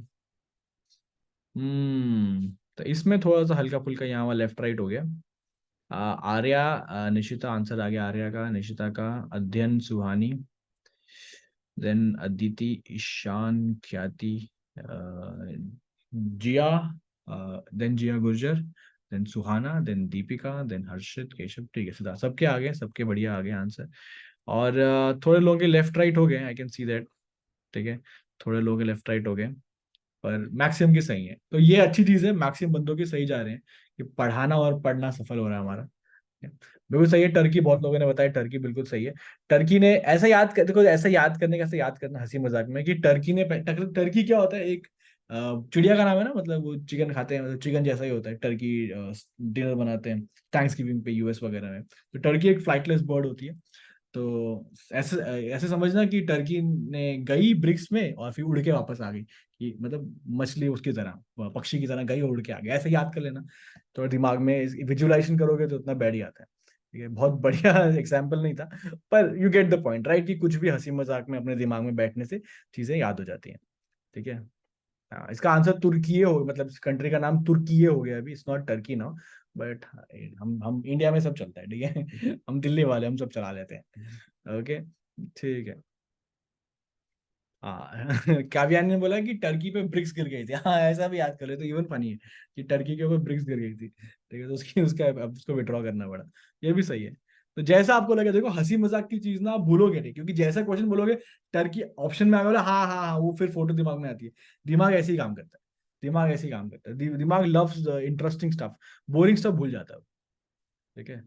हम्म। तो इसमें थोड़ा सा हल्का फुल्का यहाँ वहाँ लेफ्ट राइट हो गया। आर्या, निशिता, आंसर आ गया आर्या का, निशिता का। अध्ययन, सुहानी। देन अदिति, ईशान, ख्याति, जिया, देन जिया गुर्जर, देन सुहाना, देन दीपिका, देन हर्षित, केशव। ठीक है, सीधा सबके आ गए, सबके बढ़िया आ गए आंसर। और थोड़े लोगों के लेफ्ट राइट हो गए, आई कैन सी दैट। ठीक है, थोड़े लोगों के लेफ्ट राइट हो गए, पर मैक्सिमम की सही है। तो ये अच्छी चीज है, मैक्सिमम बंदों की सही जा रहे हैं, कि पढ़ाना और पढ़ना सफल हो रहा है हमारा। बिल्कुल सही है। टर्की, बहुत लोगों ने बताया टर्की बिल्कुल सही है। टर्की ने ऐसा याद कर, देखो ऐसा याद करने का, ऐसा याद करना हंसी मजाक में, कि टर्की ने टर्की क्या होता है, एक चिड़िया का नाम है ना, मतलब वो चिकन खाते हैं, मतलब चिकन जैसा ही होता है टर्की। डिनर बनाते हैं थैंक्स गिविंग पे यूएस वगैरह में। तो टर्की एक फ्लाइटलेस बर्ड होती है। तो ऐसे ऐसे समझना कि टर्की ने गई ब्रिक्स में और फिर उड़ के वापस आ गई, कि मतलब मछली उसकी तरह, पक्षी की तरह गई और उड़ के आ गई, ऐसे याद कर लेना। तो दिमाग में विजुअलाइजेशन करोगे तो उतना बैड ही आता है। ठीक है, बहुत बढ़िया एग्जाम्पल नहीं था, पर you get the point right, कि कुछ भी हंसी मजाक में अपने दिमाग में बैठने से चीजें याद हो जाती हैं। ठीक है। हाँ, इसका आंसर तुर्कीये हो, मतलब इस कंट्री का नाम तुर्कीये हो गया अभी, it's not Turkey now. But हम इंडिया में सब चलता है, ठीक है। हम दिल्ली वाले, हम सब चला लेते हैं। ओके, ठीक है। हाँ काव्यान ने बोला कि टर्की पे ब्रिक्स गिर गई थी, हाँ ऐसा भी याद कर ले तो इवन फनी है, कि टर्की के ऊपर ब्रिक्स गिर गई थी। ठीक है, तो उसकी उसका अब उसको विड्रॉ करना पड़ा। ये भी सही है। तो जैसा आपको लगे, देखो हंसी मजाक की चीज ना आप भूलोगे नहीं, क्योंकि जैसा क्वेश्चन बोलोगे, टर्की ऑप्शन में आ गया, हाँ हाँ हाँ, वो फिर फोटो दिमाग में आती है। दिमाग ऐसे ही काम करता है। दिमाग ऐसे ही काम करता है, दिमाग loves interesting stuff, boring stuff भूल जाता है। ठीक है।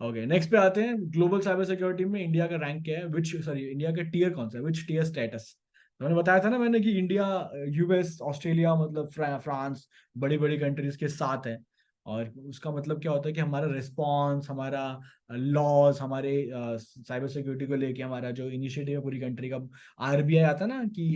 ओके, नेक्स्ट पे आते हैं। ग्लोबल साइबर सिक्योरिटी में इंडिया का रैंक क्या है, विच सॉरी इंडिया का टियर कौन सा है, विच टियर स्टेटस। मैंने बताया था ना मैंने, कि इंडिया, यूएस, ऑस्ट्रेलिया, मतलब फ्रांस, बड़ी बड़ी कंट्रीज के साथ है। और उसका मतलब क्या होता है, कि हमारा रिस्पॉन्स, हमारा लॉज, हमारे साइबर सिक्योरिटी को लेके हमारा जो इनिशिएटिव है पूरी कंट्री का। आरबीआई आता ना कि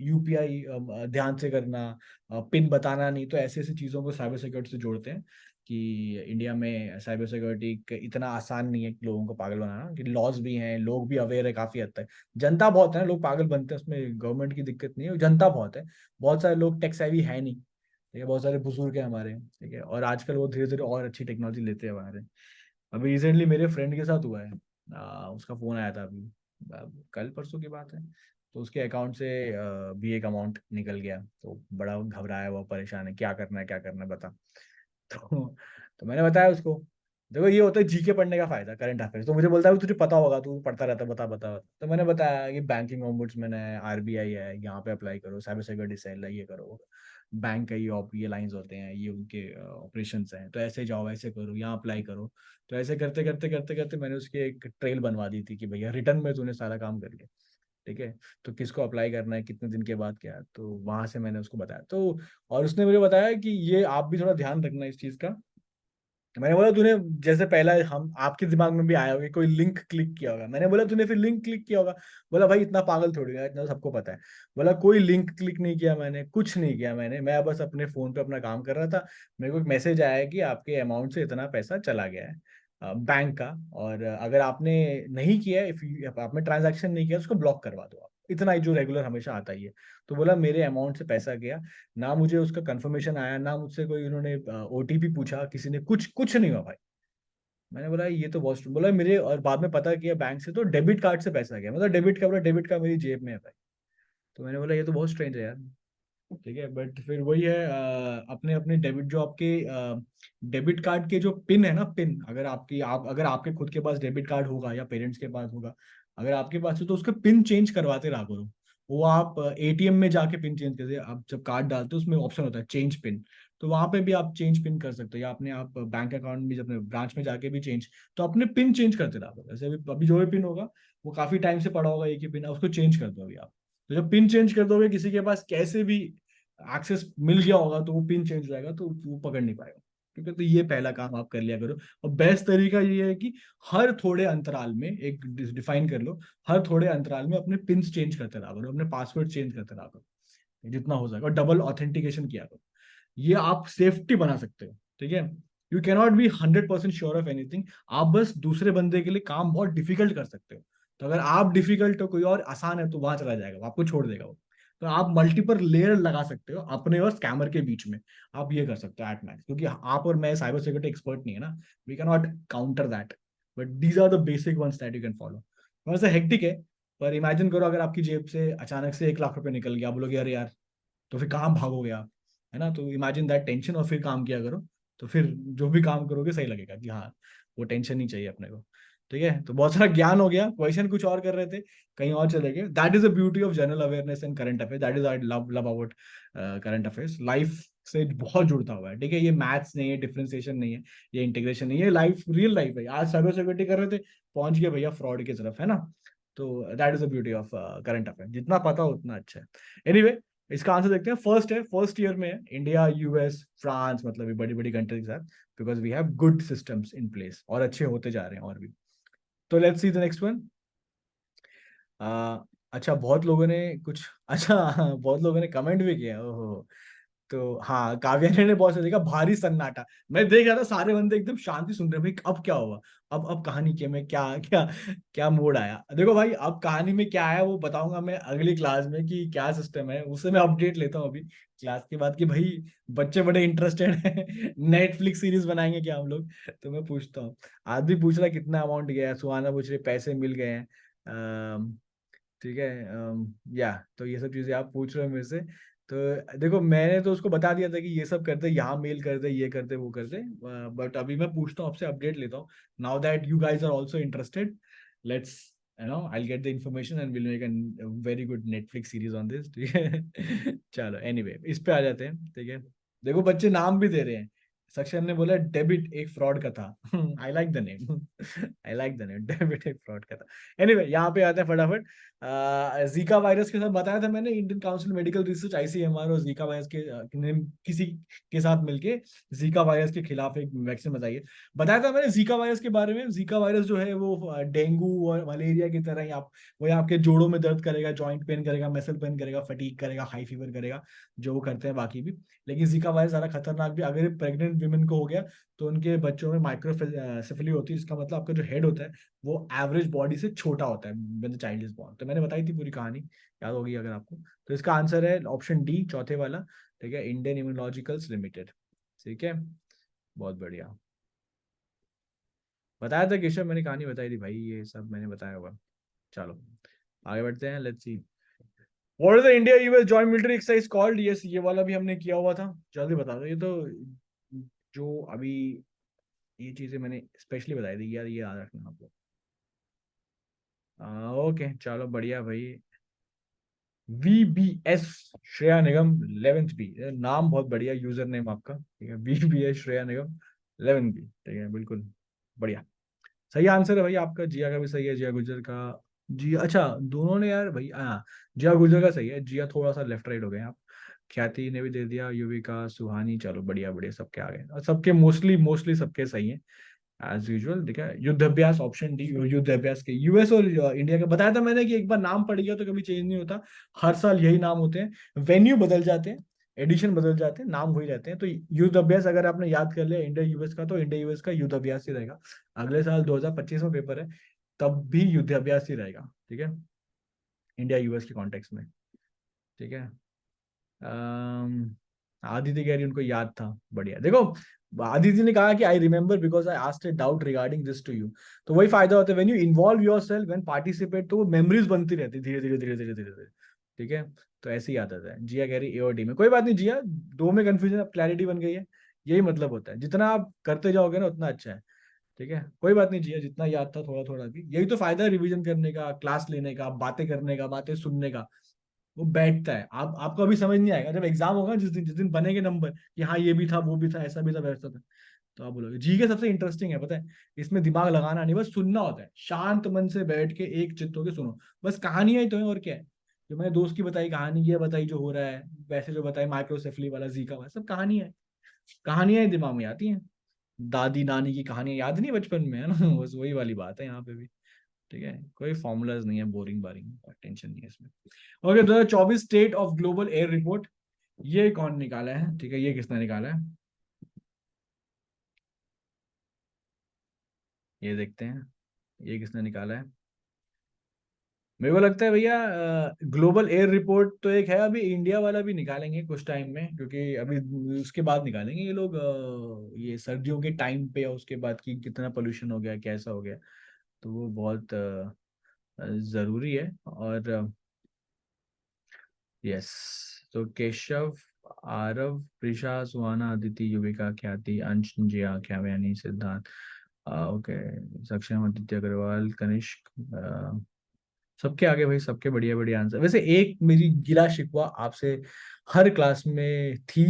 यूपीआई ध्यान से करना, पिन बताना नहीं, तो ऐसी ऐसी चीजों को साइबर सिक्योरिटी से जोड़ते हैं। कि इंडिया में साइबर सिक्योरिटी इतना आसान नहीं है कि लोगों को पागल बनाना, कि लॉज भी हैं, लोग भी अवेयर है काफी हद तक। जनता बहुत है ना, लोग पागल बनते हैं, उसमें गवर्नमेंट की दिक्कत नहीं है, जनता बहुत है। बहुत सारे लोग टेक सेवी है नहीं। ठीक है, बहुत सारे बुजुर्ग हैं हमारे, ठीक है, और आजकल वो धीरे धीरे और अच्छी टेक्नोलॉजी लेते हैं हमारे। अभी रिसेंटली मेरे फ्रेंड के साथ हुआ है। उसका फोन आया था अभी, कल परसों की बात है। तो उसके अकाउंट से भी एक अमाउंट निकल गया, तो बड़ा घबराया हुआ, परेशान है, क्या करना है क्या करना है बता। तो मैंने बताया उसको, देखो ये होता है जीके पढ़ने का फायदा, करंट अफेयर्स। तो मुझे बोलता है तुझे पता होगा, तू पढ़ता रहता है, बता बता बता। तो मैंने बताया कि बैंकिंग ओम्बुड्समैन है, आरबीआई है, यहाँ पे अप्लाई करो, साइबर सिक्योरिटी सेल है, ये करो। बैंक का ये लाइंस होते हैं, ये उनके ऑपरेशन हैं, तो ऐसे जाओ, ऐसे करो, यहाँ अप्लाई करो। तो ऐसे करते करते करते करते मैंने उसकी एक ट्रेल बनवा दी थी, कि भैया रिटर्न में तूने सारा काम कर लिया। ठीक है, तो किसको अप्लाई करना है, कितने दिन के बाद क्या, तो वहां से मैंने उसको बताया। तो और उसने मुझे बताया कि ये आप भी थोड़ा ध्यान रखना इस चीज का। मैंने बोला तूने, जैसे पहला हम आपके दिमाग में भी आया होगा, कोई लिंक क्लिक किया होगा। मैंने बोला तूने फिर लिंक क्लिक किया होगा। बोला भाई इतना पागल थोड़ी है, इतना तो सबको पता है। बोला कोई लिंक क्लिक नहीं किया मैंने, कुछ नहीं किया मैंने, मैं बस अपने फोन पे अपना काम कर रहा था। मेरे को एक मैसेज आया है कि आपके अमाउंट से इतना पैसा चला गया है बैंक का, और अगर आपने नहीं किया, इफ आपने ट्रांजैक्शन नहीं किया, तो उसको ब्लॉक करवा दो आप। इतना ही जो रेगुलर हमेशा आता ही है। तो बोला मेरे अमाउंट से पैसा गया, ना मुझे उसका कंफर्मेशन आया, ना मुझसे कोई उन्होंने ओटीपी पूछा किसी ने, कुछ कुछ नहीं हुआ भाई। मैंने बोला ये तो बहुत बोला मेरे, और बाद में पता किया बैंक से, तो डेबिट कार्ड से पैसा गया, मतलब डेबिट का, बोला डेबिट का मेरी जेब में है भाई। तो मैंने बोला ये तो बहुत स्ट्रेंज है यार। ठीक है, बट फिर वही है, अपने अपने डेबिट, जो आपके डेबिट कार्ड के जो पिन है ना, पिन, अगर आपकी आप अगर आपके खुद के पास डेबिट कार्ड होगा या पेरेंट्स के पास होगा, अगर आपके पास है, तो उसका पिन चेंज करवाते रहा करो। वो आप एटीएम में जाके पिन चेंज करते, आप जब कार्ड डालते हो उसमें ऑप्शन होता है चेंज पिन। तो वहां पे भी आप चेंज पिन कर सकते हो, या अपने आप बैंक अकाउंट में, अपने ब्रांच में जाके भी चेंज। तो अपने पिन चेंज करते रहा करो, जैसे अभी जो भी पिन होगा, वो काफी टाइम से पड़ा होगा एक ही पिन है, उसको चेंज कर दो अभी आप। तो जब पिन चेंज कर दोगे, किसी के पास कैसे भी एक्सेस मिल गया होगा, तो वो पिन चेंज हो जाएगा, तो वो पकड़ नहीं पाएगा। ठीक है, तो ये पहला काम आप कर लिया करो। और बेस्ट तरीका ये है कि हर थोड़े अंतराल में एक डिफाइन कर लो, हर थोड़े अंतराल में अपने पिन चेंज करते रहा करो, अपने पासवर्ड चेंज करते रहा करो, जितना हो सके, और डबल ऑथेंटिकेशन किया करो। ये आप सेफ्टी बना सकते हो। ठीक है, you cannot be 100% sure of anything. आप बस दूसरे बंदे के लिए काम बहुत डिफिकल्ट कर सकते हो। तो अगर आप डिफिकल्ट हो, कोई और आसान है, तो वहां चला जाएगा, वो आपको छोड़ देगा वो। तो आप मल्टीपल लेयर लगा सकते हो अपने और स्कैमर के बीच में। आप ये कर सकते हो एट मैक्स, क्योंकि आप और मैं साइबर सिक्योरिटी एक्सपर्ट नहीं है ना, we can not counter that, but these are the basic ones that you can follow. वैसे हेक्टिक है, पर इमेजिन करो अगर आपकी जेब से अचानक से 1 लाख रुपए निकल गया, आप बोलोगे अरे यार, तो फिर कहाँ भागोगे आप, है ना? तो इमेजिन दैट टेंशन और फिर काम किया करो, तो फिर जो भी काम करोगे सही लगेगा कि हाँ, वो टेंशन नहीं चाहिए अपने को। ठीक है, तो बहुत सारा ज्ञान हो गया, क्वेश्चन कुछ और कर रहे थे, कहीं और चले गए। That is the beauty of general awareness and current affair, that is I love love about current affairs. Life से बहुत जुड़ता हुआ है, ठीक है? ये मैथ्स नहीं है, डिफरेंशिएशन नहीं है, ये इंटीग्रेशन नहीं है, लाइफ रियल लाइफ है। आज साइबर सिक्योरिटी कर रहे थे, पहुंच गए भैया फ्रॉड की तरफ, है ना? तो that is the beauty of current affair, जितना पता हो उतना अच्छा है। एनीवे, इसका आंसर देखते हैं। फर्स्ट है, फर्स्ट ईयर में है इंडिया, यूएस, फ्रांस, मतलब ये बड़ी बड़ी कंट्री के साथ, because we have good systems in place, और अच्छे होते जा रहे हैं और भी। तो let's see the next one. अच्छा, बहुत लोगों ने कुछ अच्छा बहुत लोगों ने कमेंट भी किया, ओहो। तो हाँ, काव्या ने बहुत से देखा भारी सन्नाटा। मैं देख रहा था, सारे बंदे एकदम शांति सुन रहे हैं, भाई अब क्या हुआ, अब कहानी के में क्या क्या क्या मोड़ आया। देखो भाई, अब कहानी में क्या आया वो बताऊंगा मैं अगली क्लास में कि क्या सिस्टम है, उससे मैं अपडेट लेता हूँ अभी क्लास के बाद कि भाई बच्चे बड़े इंटरेस्टेड हैं नेटफ्लिक्स सीरीज बनाएंगे क्या हम लोग। तो मैं पूछता हूँ, आज भी पूछ रहा है कितना अमाउंट गया है, सुहाना पूछ रही पैसे मिल गए हैं। ठीक है, या तो ये सब चीजें आप पूछ रहे हो मेरे से। तो देखो, मैंने तो उसको बता दिया था कि ये सब करते, यहाँ मेल करते, ये करते, वो करते, बट अभी मैं पूछता हूँ आपसे, अपडेट लेता हूँ। Now that you guys are also interested, let's, you know, I get the information and will make a very good Netflix series on this, ठीक है? चलो, एनीवे, इस पे आ जाते हैं, ठीक है? देखो, बच्चे नाम भी दे रहे हैं। सक्षम ने बोला डेबिट एक फ्रॉड का था। I like the name, I like the name, debit एक फ्रॉड का था। एनीवे, यहाँ पे आते हैं फटाफट। जीका वायरस के साथ बताया था मैंने, Indian council medical research ICMR और जीका वायरस के किसी के साथ मिलके जीका वायरस के खिलाफ एक वैक्सीन बताई है। बताया था मैंने जीका वायरस के बारे में। जीका वायरस जो है वो डेंगू और मलेरिया की तरह ही आप, वो आपके जोड़ों में दर्द करेगा, जॉइंट पेन करेगा, मसल पेन करेगा, फटीग करेगा, हाई फीवर करेगा, जो वो करते हैं बाकी भी। लेकिन जीका वायरस ज्यादा खतरनाक भी, अगर प्रेग्नेंट वुमेन को हो गया तो उनके बच्चों में माइक्रोसेफेली होती है, जिसका मतलब आपका जो हेड होता है वो एवरेज बॉडी से छोटा होता है when the child is born. तो मैंने बताई थी पूरी कहानी, याद होगी अगर आपको। तो इसका आंसर है ऑप्शन डी, चौथे वाला, ठीक है, इंडियन इम्यूनोलॉजिकल्स लिमिटेड। ठीक है, बहुत बढ़िया। बताया था केशव, मैंने कहानी बताई थी भाई, ये सब मैंने बताया होगा। चलो आगे बढ़ते हैं, let's see. What is the India US joint military exercise called? Yes, ये वाला भी हमने किया हुआ था, जल्दी बता दो। ये तो जो अभी, ये चीजें मैंने स्पेशली बताई थी यार, ये याद रखना आप लोग। ओके, चलो बढ़िया भाई। VBS श्रेया निगम 11th बी, नाम बहुत बढ़िया, यूजर नेम आपका, ठीक है, VBS श्रेया निगम 11th बी, ठीक है, बिल्कुल बढ़िया। सही आंसर है भाई आपका, जिया का भी सही है, जिया गुजर का। जी अच्छा, दोनों ने यार भाई, हाँ, जिया गुजर का सही है, जिया थोड़ा सा लेफ्ट राइट हो गए आप। ख्याति ने भी दे दिया, युविका, सुहानी, चलो बढ़िया बढ़िया, सबके आ गए, और सबके मोस्टली मोस्टली सबके सही है एज यूजुअल। देखा, युद्ध अभ्यास ऑप्शन डी, युद्ध अभ्यास के यूएस और इंडिया का बताया था मैंने कि एक बार नाम पड़ गया तो कभी चेंज नहीं होता, हर साल यही नाम होते हैं, वेन्यू बदल जाते हैं, एडिशन बदल जाते हैं, नाम वही रहते हैं। तो युद्ध अभ्यास अगर आपने याद कर लिया इंडिया यूएस का, तो इंडिया यूएस का युद्ध अभ्यास ही रहेगा। अगले साल 2025 में पेपर है, तब भी युद्ध अभ्यास ही रहेगा, ठीक है, इंडिया यूएस के कॉन्टेक्स्ट में। ठीक है, आदित्य कह रही उनको याद था, बढ़िया। देखो, आदित्य ने कहा कि I remember because I asked a doubt regarding this to you. तो वही फायदा होता है, when you involve yourself, when participate, तो वो मेमोरीज बनती रहती है धीरे धीरे धीरे धीरे धीरे धीरे। ठीक है, तो ऐसी याद आता है। जिया कह रही एओडी में, कोई बात नहीं जिया, दो में कंफ्यूजन, अब क्लैरिटी बन गई है। यही मतलब होता है, जितना आप करते जाओगे ना उतना अच्छा है। ठीक है, कोई बात नहीं जिया, जितना याद था थोड़ा थोड़ा भी, यही तो फायदा है रिवीजन करने का, क्लास लेने का, बातें करने का, बातें सुनने का। वो बैठता है, आप आपको अभी समझ नहीं आएगा, जब एग्जाम होगा जिस दिन बनेंगे नंबर कि हाँ ये भी था, वो भी था, ऐसा भी था, वैसा था, तो आप बोलोगे। जी के सबसे इंटरेस्टिंग है पता है, इसमें दिमाग लगाना नहीं, बस सुनना होता है, शांत मन से बैठ के एक चित्त होके सुनो। बस कहानियां ही तो है, और क्या है। जो मैंने दोस्त की बताई कहानी, ये बताई जो हो रहा है, वैसे जो बताई माइक्रोसेफली वाला, जीका वाला, सब कहानियां है। कहानियां ही दिमाग में आती हैं, दादी नानी की कहानियां याद नहीं बचपन में, है ना? बस वही वाली बात है यहाँ पे भी। ठीक है, कोई फॉर्मूलाज नहीं है, बोरिंग बारिंग, टेंशन नहीं है इसमें। Okay, 2024 state of global air report, ये कौन निकाला है? ठीक है, ये किसने निकाला है, ये देखते हैं, ये किसने निकाला है। मेरे को लगता है भैया ग्लोबल एयर रिपोर्ट तो एक है, अभी इंडिया वाला भी निकालेंगे कुछ टाइम में, क्योंकि अभी उसके बाद निकालेंगे ये लोग, ये सर्दियों के टाइम पे, और उसके बाद की कितना पोल्यूशन हो गया, कैसा हो गया, तो वो बहुत जरूरी है। और यस, तो केशव, आरव, प्रिशा, सुहाना, अदिति, युविका, ख्याति, अंश, जिया, ख्याव्यानी, सिद्धार्थ, ओके, सक्षम, आदित्य अग्रवाल, कनिष्क, सबके आगे भाई, सबके बढ़िया बढ़िया आंसर। वैसे एक मेरी गिला शिकवा आपसे हर क्लास में थी,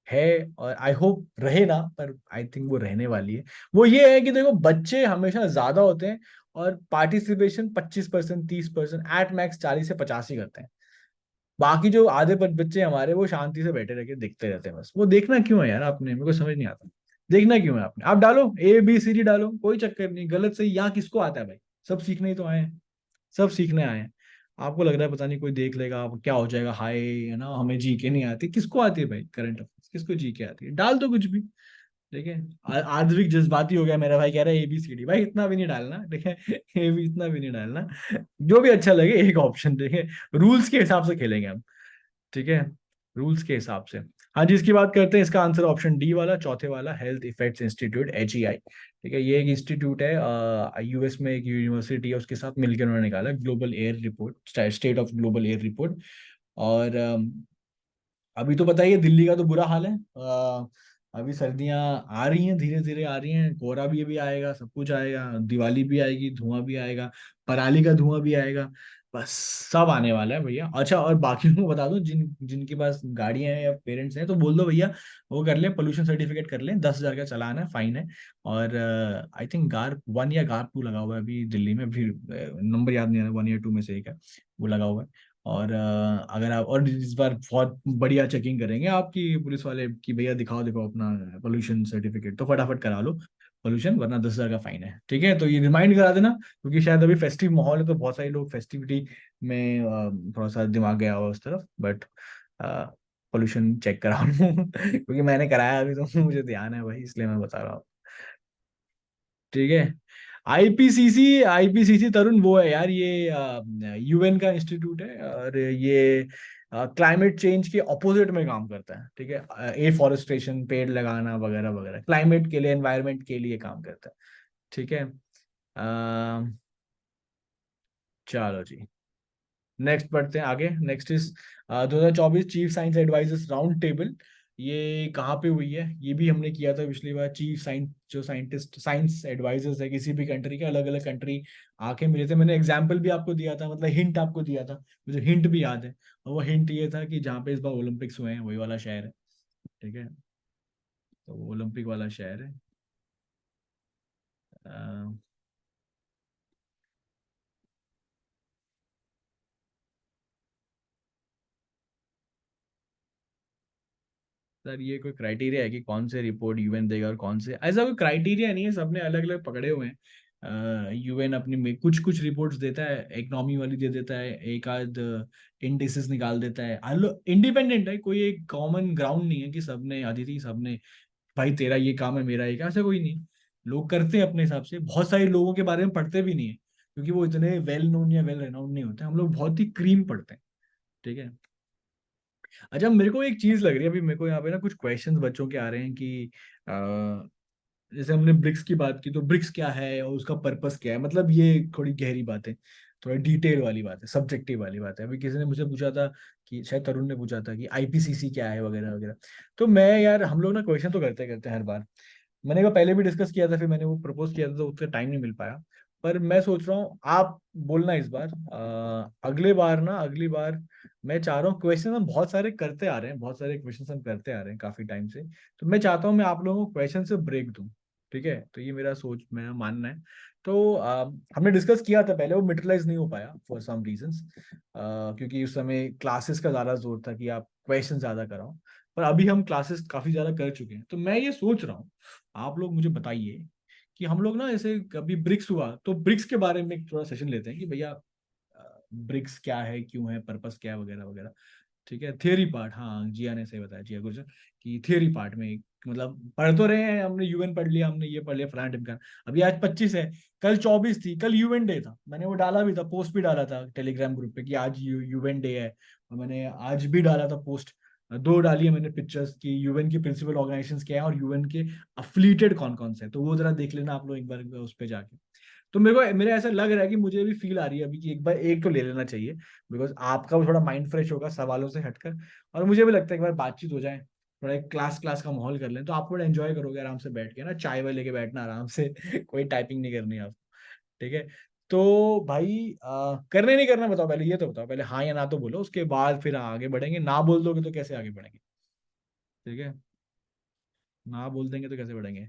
है, और आई होप रहे ना, पर आई थिंक वो रहने वाली है। वो ये है कि देखो, बच्चे हमेशा ज्यादा होते हैं और पार्टिसिपेशन 25%, 30%, एट मैक्स 40 से 50 ही करते हैं। बाकी जो आधे बच्चे हमारे, वो शांति से बैठे रह के देखते रहते हैं बस। वो देखना क्यों है यार आपने, मेरे को समझ नहीं आता। देखना क्यों है आपने? आप डालो ABCD डालो, कोई चक्कर नहीं, गलत सही यहाँ किसको आता है भाई? सब सीखने ही तो आए हैं, सब सीखने आए हैं। आपको लग रहा है पता नहीं कोई देख लेगा, आप क्या हो जाएगा, हाय, है ना, हमें जी के नहीं आती। किसको आती है भाई करंट अफेयर्स? किसको जी के आती है? डाल दो कुछ भी। ठीक है। आद्विक जज्बाती हो गया मेरा भाई, कह रहा है ABCD। भाई इतना भी नहीं डालना, ठीक है। ए भी इतना भी नहीं डालना, जो भी अच्छा लगे एक ऑप्शन, ठीक है। रूल्स के हिसाब से खेलेंगे हम, ठीक है, रूल्स के हिसाब से। हाँ जी, इसकी बात करते हैं। इसका आंसर ऑप्शन डी वाला, चौथे वाला, हेल्थ इफेक्ट्स इंस्टीट्यूट, HEI। ठीक है, ये एक इंस्टीट्यूट है, US में एक यूनिवर्सिटी है, उसके साथ मिलकर उन्होंने निकाला global air report, state of global air report. और अभी तो बताइए, दिल्ली का तो बुरा हाल है। अभी सर्दियां आ रही हैं, धीरे धीरे आ रही हैं, कोहरा भी अभी आएगा, सब कुछ आएगा, दिवाली भी आएगी, धुआं भी आएगा, पराली का धुआं भी आएगा, बस सब आने वाला है भैया। अच्छा, और बाकी को बता दूं, जिनके पास गाड़ियां हैं या पेरेंट्स हैं, तो बोल दो भैया, वो कर लें, पोल्यूशन सर्टिफिकेट कर लें, 10,000 का चालान है, फाइन है। और आई थिंक GAR 1 या GAR 2 लगा हुआ है अभी दिल्ली में भी, नंबर याद नहीं आ रहा, 1 या 2 में से एक है, वो लगा हुआ है। और अगर आप, और इस बार बहुत बढ़िया चेकिंग करेंगे आपकी पुलिस वाले कि भैया दिखाओ, देखो अपना पोल्यूशन सर्टिफिकेट, तो फटाफट करा लो पोल्यूशन, वरना 10,000 का फाइन है। ठीक है, तो ये रिमाइंड करा देना, क्योंकि शायद अभी फेस्टिव माहौल है, तो बहुत सारे लोग फेस्टिविटी में थोड़ा सा दिमाग गया हुआ उस तरफ, बट पोल्यूशन चेक करा लूं क्योंकि मैंने कराया अभी, तो मुझे ध्यान है भाई, इसलिए मैं बता रहा हूँ। ठीक है। आईपीसीसी तरुण वो है यार, ये UN का इंस्टीट्यूट है, और ये क्लाइमेट चेंज के ऑपोजिट में काम करता है। ठीक है, एफॉरेस्टेशन, पेड़ लगाना वगैरह वगैरह, क्लाइमेट के लिए, एनवायरनमेंट के लिए काम करता है। ठीक है। अ, चलो जी, नेक्स्ट बढ़ते हैं आगे। Next is 2024 chief science advisers round table. ये कहाँ पे हुई है? ये भी हमने किया था पिछली बार। चीफ साइंस, जो साइंटिस्ट, साइंस एडवाइजर्स है किसी भी कंट्री के, अलग अलग कंट्री आके मिले थे। मैंने एग्जाम्पल भी आपको दिया था, मतलब हिंट आपको दिया था, मुझे हिंट भी याद है। और वो हिंट ये था कि जहाँ पे इस बार ओलंपिक्स हुए हैं, वही वाला शहर है। ठीक है, तो वो ओलंपिक वाला शहर है। अ, सर, ये कोई क्राइटेरिया है कि कौन से रिपोर्ट UN देगा और कौन से? ऐसा कोई क्राइटेरिया नहीं है, सबने अलग अलग पकड़े हुए हैं। UN अपनी में कुछ कुछ रिपोर्ट्स देता है, इकोनॉमी वाली दे देता है, एक आध इंडिसेस निकाल देता है, इंडिपेंडेंट है, कोई एक कॉमन ग्राउंड नहीं है कि सबने, अदिति सबने, भाई तेरा ये काम है, मेरा ये काम, ऐसा कोई नहीं। लोग करते हैं अपने हिसाब से, बहुत सारे लोगों के बारे में पढ़ते भी नहीं है, क्योंकि वो इतने वेल नोन या वेल रेनाउंड नहीं होते। हम लोग बहुत ही क्रीम पढ़ते हैं। ठीक है। अच्छा, मेरे को एक चीज लग रही है, अभी मेरे को यहाँ पे ना कुछ क्वेश्चंस बच्चों के आ रहे हैं कि जैसे हमने ब्रिक्स की बात की, तो ब्रिक्स क्या है और उसका पर्पस क्या है, मतलब ये थोड़ी गहरी बात है, थोड़ा डिटेल वाली बात है, सब्जेक्टिव वाली बात है। अभी किसी ने मुझे पूछा था, कि शायद तरुण ने पूछा था कि IPCC क्या है वगैरह वगैरह। तो मैं यार, हम लोग ना क्वेश्चन तो करते करते हैं हर बार। मैंने कहा पहले भी डिस्कस किया था, फिर मैंने वो प्रपोज किया था, तो उसका टाइम नहीं मिल पाया। पर मैं सोच रहा हूँ आप बोलना इस बार, अगले बार ना, अगली बार मैं चाह रहा हूँ, क्वेश्चन हम बहुत सारे करते आ रहे हैं, बहुत सारे क्वेश्चन हम करते आ रहे हैं काफी टाइम से। तो मैं चाहता हूँ मैं आप लोगों को क्वेश्चन से ब्रेक दूं। ठीक है, तो ये मेरा सोच, मेरा मानना है। तो हमने डिस्कस किया था पहले, वो मिटरलाइज नहीं हो पाया फॉर सम रीजंस, क्योंकि उस समय क्लासेस का ज्यादा जोर था कि आप क्वेश्चन ज्यादा कराओ। पर अभी हम क्लासेस काफी ज्यादा कर चुके हैं, तो मैं ये सोच रहा हूँ, आप लोग मुझे बताइए कि हम लोग ना, ऐसे कभी ब्रिक्स हुआ तो ब्रिक्स के बारे में थोड़ा सेशन लेते हैं कि भैया ब्रिक्स क्या है, क्यों है, पर्पस क्या है, वगैरह वगैरह। ठीक है, थियरी पार्ट, हाँ जिया ने सही बताया, जिया गुर्जर कि थियरी पार्ट में मतलब पढ़ तो रहे हैं, हमने यूएन पढ़ लिया, हमने ये पढ़ लिया फलान ढिमकान। अभी आज 25 है, कल 24 थी, कल यूएन डे था, मैंने वो डाला भी था, पोस्ट भी डाला था टेलीग्राम ग्रुप पे कि आज यूएन डे है, और मैंने आज भी डाला था पोस्ट। दो डाली है मैंने पिक्चर्स की, यूएन की प्रिंसिपल ऑर्गेनाइजेशंस क्या है और यूएन के अफिलिएटेड कौन कौन से हैं, तो वो जरा देख लेना आप लोग एक बार उस पे जाके। तो मेरे को मेरे ऐसा लग रहा है कि मुझे भी फील आ रही है अभी कि एक बार एक तो ले लेना चाहिए, बिकॉज आपका भी थोड़ा माइंड फ्रेश होगा सवालों से हटकर, और मुझे भी लगता है एक बार बातचीत हो जाए, थोड़ा एक क्लास क्लास का माहौल कर लें, तो आप थोड़ा एंजॉय करोगे आराम से बैठ के ना, चाय वाय लेके बैठना आराम से कोई टाइपिंग नहीं करनी है आपको। ठीक है, तो भाई करने नहीं करना बताओ, पहले ये तो बताओ, पहले हाँ या ना तो बोलो, उसके बाद फिर आगे बढ़ेंगे, ना बोल दोगे तो कैसे आगे बढ़ेंगे? ठीक है, ना बोल देंगे तो कैसे बढ़ेंगे?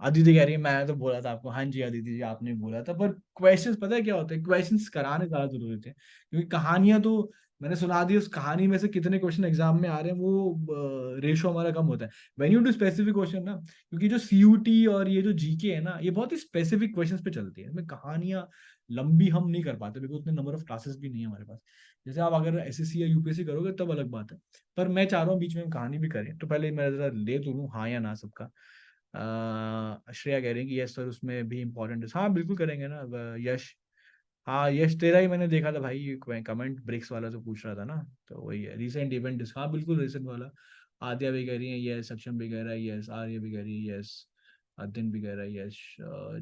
अदिति कह रही है मैंने तो बोला था आपको, हाँ जी अदिति जी आपने बोला था, पर क्वेश्चंस पता है क्या होते हैं, क्वेश्चंस कराने ज्यादा जरूरी थे, क्योंकि कहानियां तो मैंने सुना दी, उस कहानी में से कितने क्वेश्चन एग्जाम में आ रहे हैं वो रेशो हमारा कम होता है when you do specific question ना, क्योंकि जो सीयूटी और ये जो जीके है ना, ये बहुत ही स्पेसिफिक क्वेश्चंस पे चलती है, इसमें कहानियां लंबी हम नहीं कर पाते, बिकॉज उतने नंबर ऑफ क्लासेस भी नहीं है हमारे पास। जैसे आप अगर एसएससी या यूपीएससी करोगे तब अलग बात है, पर मैं चाह रहा हूँ बीच में हम कहानी भी करें, तो पहले मैं जरा ले तो लूँ हाँ या ना सबका। श्रेया कह रही है कि यस सर उसमें भी इम्पोर्टेंट है, हाँ बिल्कुल करेंगे ना। यश, हाँ यश तेरा ही मैंने देखा था भाई कमेंट, ब्रिक्स वाला जो पूछ रहा था ना, तो वही है रिसेंट इवेंट, हाँ बिल्कुल रिसेंट वाला। आद्या भी कह रही है यस, सक्षम भी कह रहा है यस, आर्य भी कह रही है यस, अदिन भी कह रहा है यस,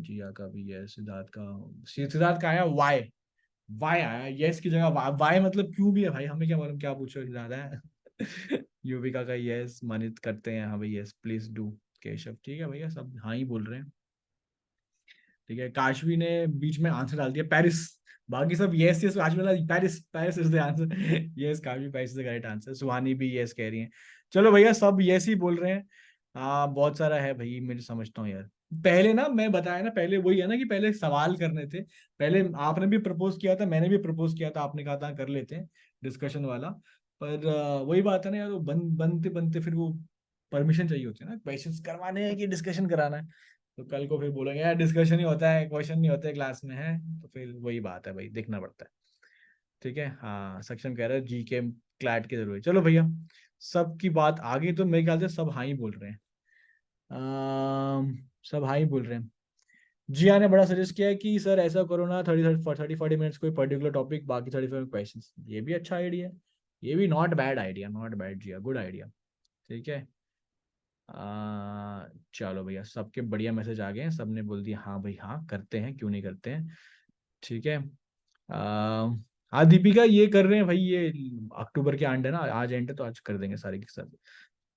जिया का भी यस, सिद्धार्थ का, सिद्धार्थ का आया वाई, वाई आया यस की जगह, वाई मतलब क्यों भी है भाई, हमें क्या मालूम क्या पूछो ज्यादा है। युविका का यस, मानित करते हैं हाँ भाई यस प्लीज डू। केशव ठीक है भैया, सब हाँ ही बोल रहे हैं। ठीक है, काशवी ने बीच में आंसर डाल दिया पेरिस, बाकी सब यस यस, काशवी वाला Paris, Paris is the answer. Yes Kashvi, Paris is the correct answer, Suhani भी यस कह रही है। चलो भैया सब यस ही बोल रहे हैं। हाँ बहुत सारा है भाई, मैं समझता हूँ यार। पहले ना मैं बताया ना, पहले वही है ना कि पहले सवाल करने थे, पहले आपने भी प्रपोज किया था, मैंने भी प्रपोज किया था, आपने कहा था कर लेते हैं डिस्कशन वाला, पर वही बात है ना यार, वो बनते बनते फिर वो परमिशन चाहिए होती है ना, क्वेश्चंस करवाने हैं कि डिस्कशन कराना है, तो कल को फिर बोलेंगे यार डिस्कशन ही होता है, क्वेश्चन नहीं होते क्लास में है, तो फिर वही बात है भाई, देखना पड़ता है। ठीक है, हाँ सक्षम कह रहा है जी के क्लैट की जरूरत है। चलो भैया सबकी बात आ गई, तो मेरे ख्याल से सब हाँ ही बोल रहे हैं। सब हाँ ही बोल रहे हैं। जिया ने बड़ा सजेस्ट किया है कि सर ऐसा करो ना, 30-40 मिनट्स कोई पर्टिकुलर टॉपिक, बाकी 35 क्वेश्चन, ये भी अच्छा आइडिया है, ये भी not bad idea, not bad idea, good idea. ठीक है, चलो भैया सबके बढ़िया मैसेज आ गए हैं, सबने बोल दिया हाँ भाई हाँ करते हैं, क्यों नहीं करते हैं। ठीक है, हाँ दीपिका ये कर रहे हैं भाई, ये अक्टूबर के एंड है ना, आज एंड है तो आज कर देंगे सारी के साथ।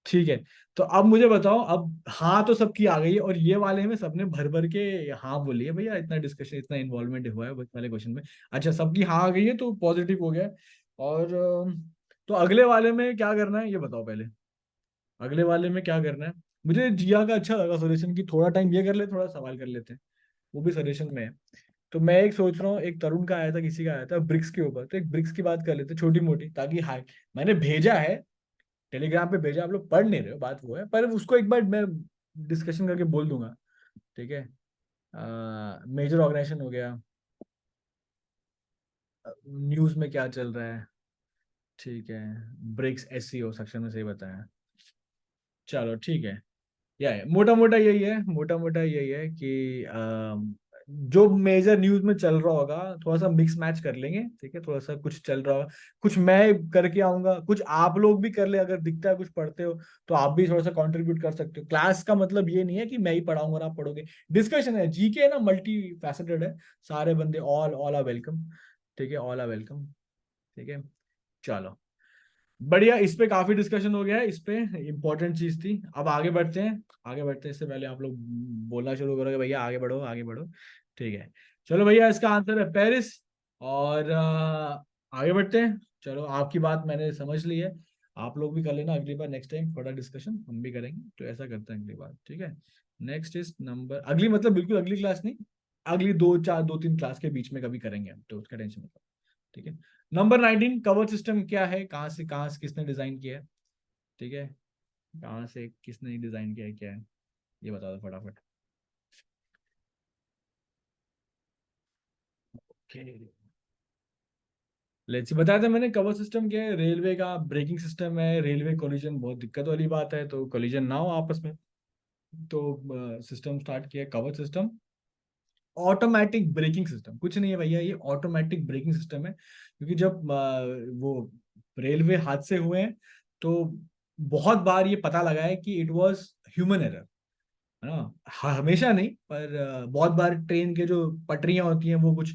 ठीक है, तो अब मुझे बताओ, अब हाँ तो सबकी आ गई है, और ये वाले में सबने भर भर के हाँ बोली है भैया, इतना डिस्कशन इतना इन्वॉल्वमेंट हुआ है वाले क्वेश्चन में। अच्छा सबकी हाँ आ गई है तो पॉजिटिव हो गया है। और तो अगले वाले में क्या करना है ये बताओ पहले, अगले वाले में क्या करना है? मुझे जिया का अच्छा लगा सजेशन कि थोड़ा टाइम ये कर ले, थोड़ा सवाल कर लेते हैं, वो भी सजेशन में है। तो मैं एक सोच रहा हूँ, एक तरुण का आया था, किसी का आया था ब्रिक्स के ऊपर, तो एक ब्रिक्स की बात कर लेते हैं छोटी मोटी, ताकि हाई, मैंने भेजा है टेलीग्राम पे भेजा, आप लोग पढ़ नहीं रहे हो, बात वो है, पर उसको एक बार मैं डिस्कशन करके बोल दूंगा। ठीक है, मेजर ऑर्गेनाइजेशन हो गया, न्यूज में क्या चल रहा है। ठीक है, ब्रिक्स एससीओ सेक्शन में सही बताया। चलो ठीक है, या मोटा मोटा यही है, मोटा मोटा यही है कि जो मेजर न्यूज में चल रहा होगा थोड़ा सा मिक्स मैच कर लेंगे, ठीक है, थोड़ा सा कुछ चल रहा होगा, कुछ मैं करके आऊंगा, कुछ आप लोग भी कर ले, अगर दिखता है कुछ पढ़ते हो तो आप भी थोड़ा सा कंट्रीब्यूट कर सकते हो। क्लास का मतलब ये नहीं है कि मैं ही पढ़ाऊंगा और आप पढ़ोगे, डिस्कशन है, जीके है ना, मल्टी फैसेटेड है, सारे बंदे ऑल ऑल आर वेलकम। ठीक है, ऑल आर वेलकम। ठीक है, चलो बढ़िया, इस पे काफी डिस्कशन हो गया है, इस पे इंपॉर्टेंट चीज थी, अब आगे बढ़ते हैं। आगे बढ़ते हैं इससे पहले आप लोग बोलना शुरू करोगे भैया आगे बढ़ो आगे बढ़ो। ठीक है, चलो भैया इसका आंसर है पेरिस। और आगे बढ़ते हैं, चलो आपकी बात मैंने समझ ली है, आप लोग भी कर लेना अगली बार, नेक्स्ट टाइम थोड़ा डिस्कशन हम भी करेंगे, तो ऐसा करते हैं अगली बार। ठीक है, नेक्स्ट इज नंबर, अगली मतलब बिल्कुल अगली क्लास नहीं, अगली 2-4 2-3 क्लास के बीच में कभी करेंगे हम, तो उसका टेंशन मत लो। ठीक है, नंबर 19 कवर सिस्टम क्या है, कहाँ से किसने डिजाइन किया है? ठीक है, कहाँ से किसने डिजाइन किया है, क्या है, ये बता दो फटाफट। ओके, लेट्स सी, बताया था मैंने कवर सिस्टम क्या है, रेलवे का ब्रेकिंग सिस्टम है, रेलवे कोलिजन बहुत दिक्कत वाली बात है, तो कोलिजन ना हो आपस में, तो सिस्टम स्टार्ट किया cover system. Automatic braking system कुछ नहीं है भैया, ये ऑटोमेटिक ब्रेकिंग सिस्टम है, क्योंकि जब वो रेलवे हादसे हुए हैं, तो बहुत बार ये पता लगा है कि इट वाज ह्यूमन एरर, है ना। हमेशा नहीं, पर बहुत बार ट्रेन के जो पटरियां होती हैं वो कुछ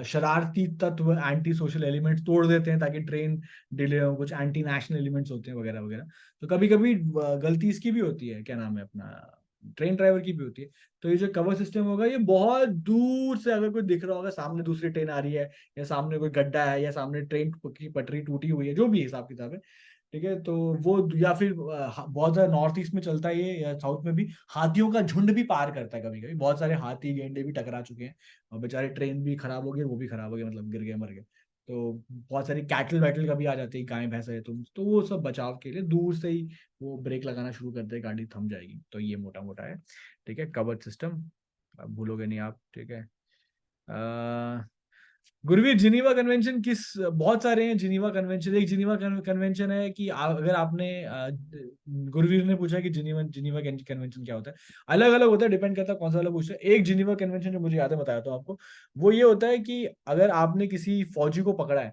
शरारती तत्व, एंटी सोशल एलिमेंट्स तोड़ देते हैं ताकि ट्रेन डिले हो, कुछ एंटी नेशनल एलिमेंट्स होते हैं वगैरह वगैरह। तो कभी कभी गलती इसकी भी होती है, क्या नाम है अपना, ट्रेन ड्राइवर की भी होती है। तो ये जो कवर सिस्टम होगा, ये बहुत दूर से अगर कोई दिख रहा होगा, सामने दूसरी ट्रेन आ रही है, या सामने कोई गड्ढा है, या सामने ट्रेन की पटरी टूटी हुई है, जो भी हिसाब किताब है, ठीक है, तो वो, या फिर बहुत ज्यादा नॉर्थ ईस्ट में चलता है ये, या साउथ में भी हाथियों का झुंड भी पार करता है कभी कभी, बहुत सारे हाथी गेंडे भी टकरा चुके हैं, और बेचारे ट्रेन भी खराब हो गई, वो भी खराब हो गए, मतलब गिर गए, मर गए। तो बहुत सारी कैटल वैटल का भी आ जाती है, गाय भैंस है, तो वो सब बचाव के लिए दूर से ही वो ब्रेक लगाना शुरू करते हैं, गाड़ी थम जाएगी। तो ये मोटा मोटा है, ठीक है, कवर सिस्टम, अब भूलोगे नहीं आप, ठीक है। गुरवीर, जिनीवा कन्वेंशन किस, बहुत सारे हैं जिनीवा कन्वेंशन। एक जिनीवा कन्वेंशन है कि अगर आपने गुरवीर ने पूछा कि जिनीवा जिनीवा कन्वेंशन क्या होता है, अलग अलग होता है, डिपेंड करता है कौन सा वाला पूछता है। एक जिनीवा कन्वेंशन जो मुझे याद है, बताया तो आपको, वो ये होता है कि अगर आपने किसी फौजी को पकड़ा है,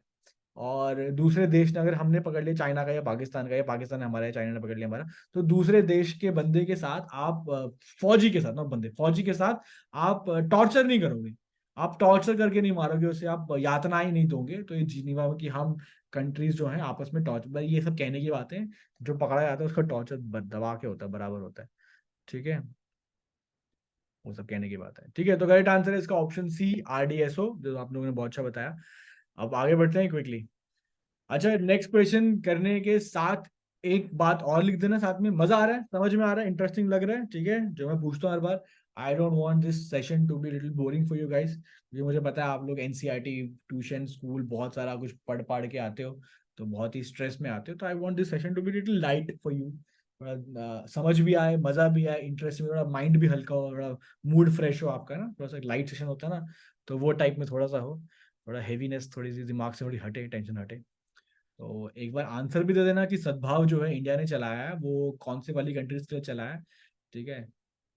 और दूसरे देश ने, अगर हमने पकड़ लिया चाइना का या पाकिस्तान का, या पाकिस्तान ने हमारा या चाइना ने पकड़ लिया हमारा, तो दूसरे देश के बंदे के साथ आप फौजी के साथ ना, बंदे फौजी के साथ आप टॉर्चर नहीं करोगे, आप टॉर्चर करके नहीं मारोगे उसे, आप यातनाएं नहीं दोगे। तो ये जिनीवा में कि हम कंट्रीज जो हैं आपस में टॉर्चर, ये सब कहने की बातें, जो पकड़ा जाता है उसका टॉर्चर दबा के होता है, बराबर होता है, ठीक है, वो सब कहने की बात है, ठीक है। तो करेक्ट आंसर है इसका ऑप्शन सी, RDSO, जो आप लोगों ने बहुत अच्छा बताया। अब आगे बढ़ते हैं क्विकली। अच्छा, नेक्स्ट क्वेश्चन करने के साथ एक बात और लिख देना साथ में, मजा आ रहा है, समझ में आ रहा है, इंटरेस्टिंग लग रहा है, ठीक है, जो मैं पूछता हूँ हर बार। I don't want this session to be little boring for you guys, क्योंकि मुझे पता है आप लोग NCERT ट्यूशन स्कूल बहुत सारा कुछ पढ़ पढ़ के आते हो, तो बहुत ही स्ट्रेस में आते हो, तो I want this session to be little light for you, थोड़ा समझ भी आए, मजा भी आए, इंटरेस्ट भी, थोड़ा माइंड भी हल्का हो, थोड़ा मूड फ्रेश हो आपका ना, थोड़ा सा लाइट सेशन होता है ना, तो वो टाइप में थोड़ा सा हो, थोड़ा हैवीनेस थोड़ी सी दिमाग से थोड़ी हटे, टेंशन हटे। तो एक बार आंसर भी दे देना कि सद्भाव जो है इंडिया ने चलाया है, वो कौन से वाली कंट्रीज के लिए चलाया है, ठीक है।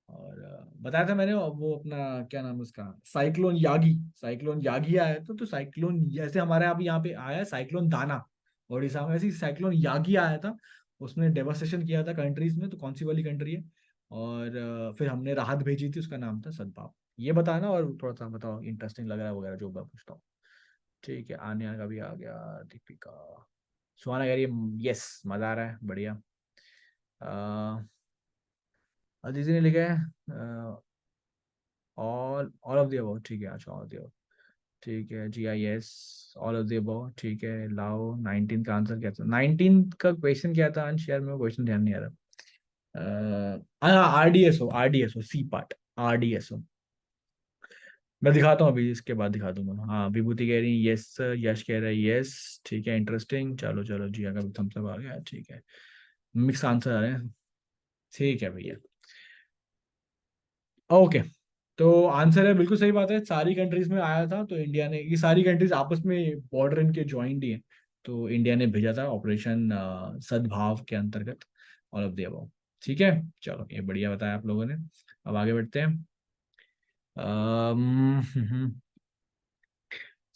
और बताया था मैंने, वो अपना क्या नाम है उसका, साइक्लोन यागी, साइक्लोन यागी आया था, तो साइक्लोन जैसे हमारे यहाँ पे आया है साइक्लोन दाना ओडिशा में, ऐसे ही साइक्लोन यागी आया था, उसने डेवास्टेशन किया था कंट्रीज में, तो कौन सी वाली कंट्री है। और फिर हमने राहत भेजी थी, उसका नाम था सद्भाव। ये बताना, और थोड़ा सा बताओ, इंटरेस्टिंग लग रहा है वगैरह जो मैं पूछता हूँ, ठीक है। आन्या का भी आ गया, दीपिका, सुहाना कह रही है यस, मजा आ रहा है, बढ़िया। अदिति ने लिखा है ऑल ऑफ द अबव, ठीक है, अच्छा ऑल ऑफ द अबव, ठीक है। GIS, all of the above, ठीक है। लाओ 19 का आंसर क्या था, 19 का क्वेश्चन क्या था अंश, यार मेरे क्वेश्चन ध्यान नहीं आ रहा। हाँ, RDSO सी पार्ट, RDSO, मैं दिखाता हूँ अभी, इसके बाद दिखा दूंगा। हाँ, विभूति कह रही है यस, यश कह रहा है यस, ठीक है, इंटरेस्टिंग, चलो चलो, जिया का भी थम्स अप आ गया, ठीक है, मिक्स आंसर आ रहे हैं, ठीक है भैया, ओके। तो आंसर है, बिल्कुल सही बात है, सारी कंट्रीज में आया था, तो इंडिया ने, ये सारी कंट्रीज आपस में बॉर्डर इनके ज्वाइंट ही है, तो इंडिया ने भेजा था ऑपरेशन सद्भाव के अंतर्गत, ऑल ऑफ द अबव, ठीक है। चलो, ये बढ़िया बताया आप लोगों ने। अब आगे बढ़ते हैं।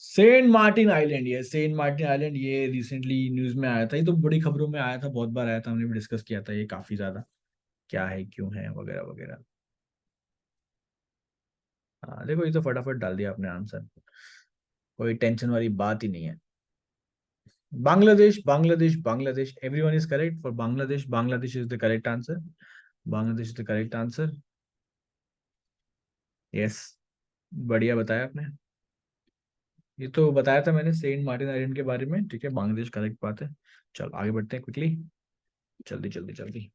सेंट मार्टिन आइलैंड, ये सेंट मार्टिन आइलैंड, ये रिसेंटली न्यूज में आया था, ये तो बड़ी खबरों में आया था, बहुत बार आया था, हमने भी डिस्कस किया था ये काफी ज्यादा, क्या है, क्यों है, वगैरह वगैरह। हाँ देखो, ये तो फटाफट डाल दिया आपने आंसर, कोई टेंशन वाली बात ही नहीं है। Bangladesh, Bangladesh, Bangladesh, everyone is correct for Bangladesh, Bangladesh is the correct answer, Bangladesh is the correct answer, yes, बढ़िया बताया आपने। ये तो बताया था मैंने सेंट मार्टिन आइलैंड के बारे में, ठीक है, बांग्लादेश करेक्ट बात है। चलो आगे बढ़ते हैं क्विकली, जल्दी जल्दी जल्दी।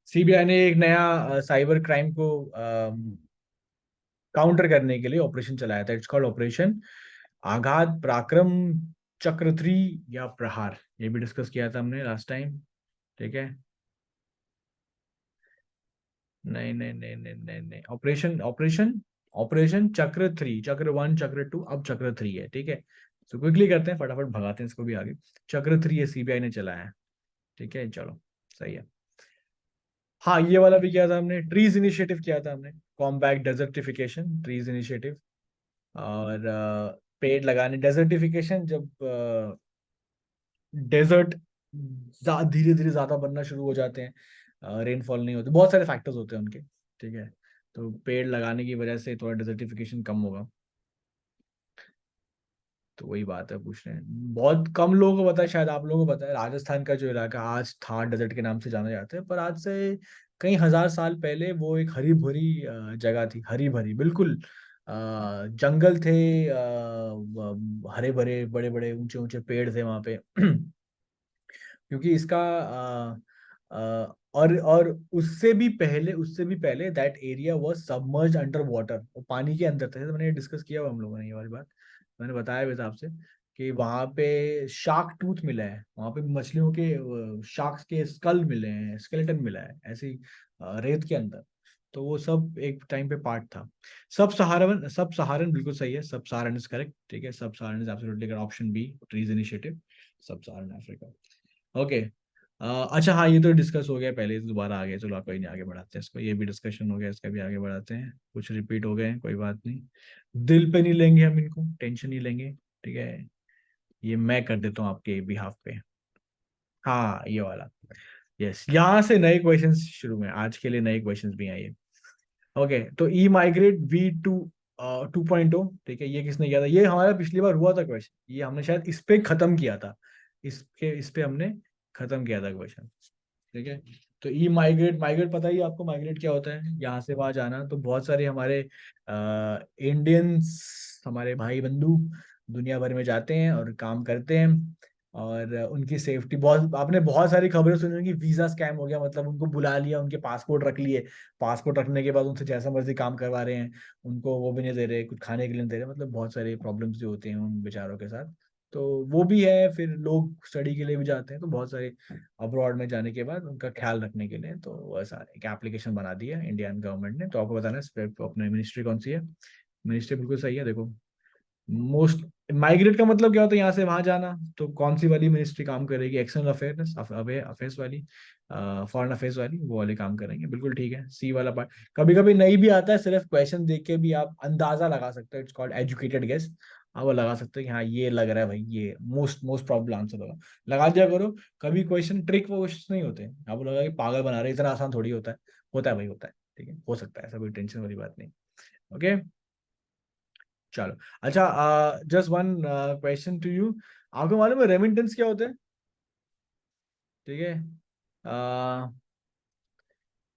CBI ने एक नया साइबर क्राइम को काउंटर करने के लिए ऑपरेशन चलाया था, इट्स कॉल्ड ऑपरेशन आघात पराक्रम चक्र 3, या प्रहार, ये भी डिस्कस किया था हमने लास्ट टाइम, ठीक है। नहीं नहीं नहीं नहीं नहीं नहीं, ऑपरेशन ऑपरेशन ऑपरेशन चक्र 3, चक्र 1, चक्र 2, अब चक्र 3 है, ठीक है। तो क्विकली करते हैं, फटाफट भगाते हैं इसको भी आगे। चक्र 3 ये सीबीआई ने चलाया है, ठीक है चलो सही है। हाँ ये वाला भी किया था हमने, ट्रीज इनिशिएटिव किया था हमने, कॉम्बैट डेजर्टिफिकेशन ट्रीज इनिशिएटिव। और पेड़ लगाने, डेजर्टिफिकेशन जब डेजर्ट धीरे धीरे ज्यादा बनना शुरू हो जाते हैं, रेनफॉल नहीं होती, बहुत सारे फैक्टर्स होते हैं उनके, ठीक है। तो पेड़ लगाने की वजह से थोड़ा डेजर्टिफिकेशन कम होगा। तो वही बात है, पूछ रहे हैं, बहुत कम लोगों को पता है, शायद आप लोगों को पता है, राजस्थान का जो इलाका आज थार डेजर्ट के नाम से जाना जाता है, पर आज से कई हजार साल पहले वो एक हरी भरी जगह थी, हरी भरी बिल्कुल। जंगल थे, हरे भरे बड़े बड़े ऊंचे ऊंचे पेड़ थे वहां पे। क्योंकि इसका और उससे भी पहले that area was submerged under water, वो पानी के अंदर था, जैसे मैंने डिस्कस किया हुआ हम लोगों ने ये वाली बात, मैंने बताया भी था आपसे कि वहां पे शार्क टूथ मिला है, वहां पे मछलियों के शार्क्स के स्कल मिले हैं, स्केलेटन मिला है ऐसी रेत के अंदर। तो वो सब एक टाइम पे पार्ट था। सब सहारन बिल्कुल सही है, सब सहारन इज करेक्ट, ठीक है, sub Saharan is absolutely correct, option B trees initiative, sub Saharan Africa. Okay. अच्छा हाँ ये तो डिस्कस हो गया पहले, तो दोबारा आ गया, चलो कोई नहीं, आगे बढ़ाते हैं इसको, ये भी डिस्कशन हो गया, इसका भी आगे बढ़ाते हैं, कुछ रिपीट हो गए हैं, कोई बात नहीं, दिल पे नहीं लेंगे हम इनको, टेंशन नहीं लेंगे, ठीक है। ये मैं कर देता हूँ आपके बिहाफ पे। हाँ ये वाला, यस, यहाँ से नए क्वेश्चंस शुरू में, आज के लिए नए क्वेश्चंस भी हैं ये। ओके, तो ई माइग्रेट V2 2.0, ठीक है, ये किसने किया था, ये हमारा पिछली बार हुआ था क्वेश्चन, ये हमने शायद इस पे खत्म किया था, इस पे हमने खत्म किया था क्वेश्चन, ठीक है। तो ई माइग्रेट, माइग्रेट पता ही है आपको, माइग्रेट क्या होता है, यहाँ से वहां जाना। तो बहुत सारे हमारे इंडियंस, हमारे भाई बंधु दुनिया भर में जाते हैं और काम करते हैं, और उनकी सेफ्टी, बहुत आपने बहुत सारी खबरें सुनी होंगी, वीजा स्कैम हो गया, मतलब उनको बुला लिया, उनके पासपोर्ट रख लिए, पासपोर्ट रखने के बाद उनसे जैसा मर्जी काम करवा रहे हैं, उनको वो भी नहीं दे रहे, कुछ खाने के लिए नहीं दे रहे, मतलब बहुत सारे प्रॉब्लम्स जो होते हैं उन बेचारों के साथ। तो वो भी है, फिर लोग स्टडी के लिए भी जाते हैं, तो बहुत सारे अब्रॉड में जाने के बाद उनका ख्याल रखने के लिए तो ऐसा एक एप्लीकेशन बना दी है इंडियन गवर्नमेंट ने। तो आपको बताना है इस पे अपने मिनिस्ट्री कौन सी है, मिनिस्ट्री बिल्कुल सही है, देखो, मोस्ट, माइग्रेट का मतलब क्या होता है, यहाँ से वहां जाना, तो कौन सी वाली मिनिस्ट्री काम करेगी, एक्सटर्नल अफेयर्स, अफेयर्स वाली, फॉरेन अफेयर्स वाली, वो वाले काम करेंगे, बिल्कुल ठीक है, सी वाला पार्ट। कभी कभी नहीं भी आता है, सिर्फ क्वेश्चन देख के भी आप अंदाजा लगा सकते हो, इट्स कॉल्ड एजुकेटेड गेस, आप वो लगा सकते हो कि हाँ ये लग रहा है भाई, ये मोस्ट मोस्ट प्रॉब्लम आंसर होगा, लगा दिया करो। कभी क्वेश्चन ट्रिक वो क्वेश्चन नहीं होते, आपको लगा कि पागल बना रहे, इतना आसान थोड़ी होता है भाई, होता है, ठीक है, हो सकता है, ऐसा कोई टेंशन वाली बात नहीं। ओके, चलो। अच्छा, just one question to you, आपको मालूम है रेमिटेंस क्या होता है, ठीक है।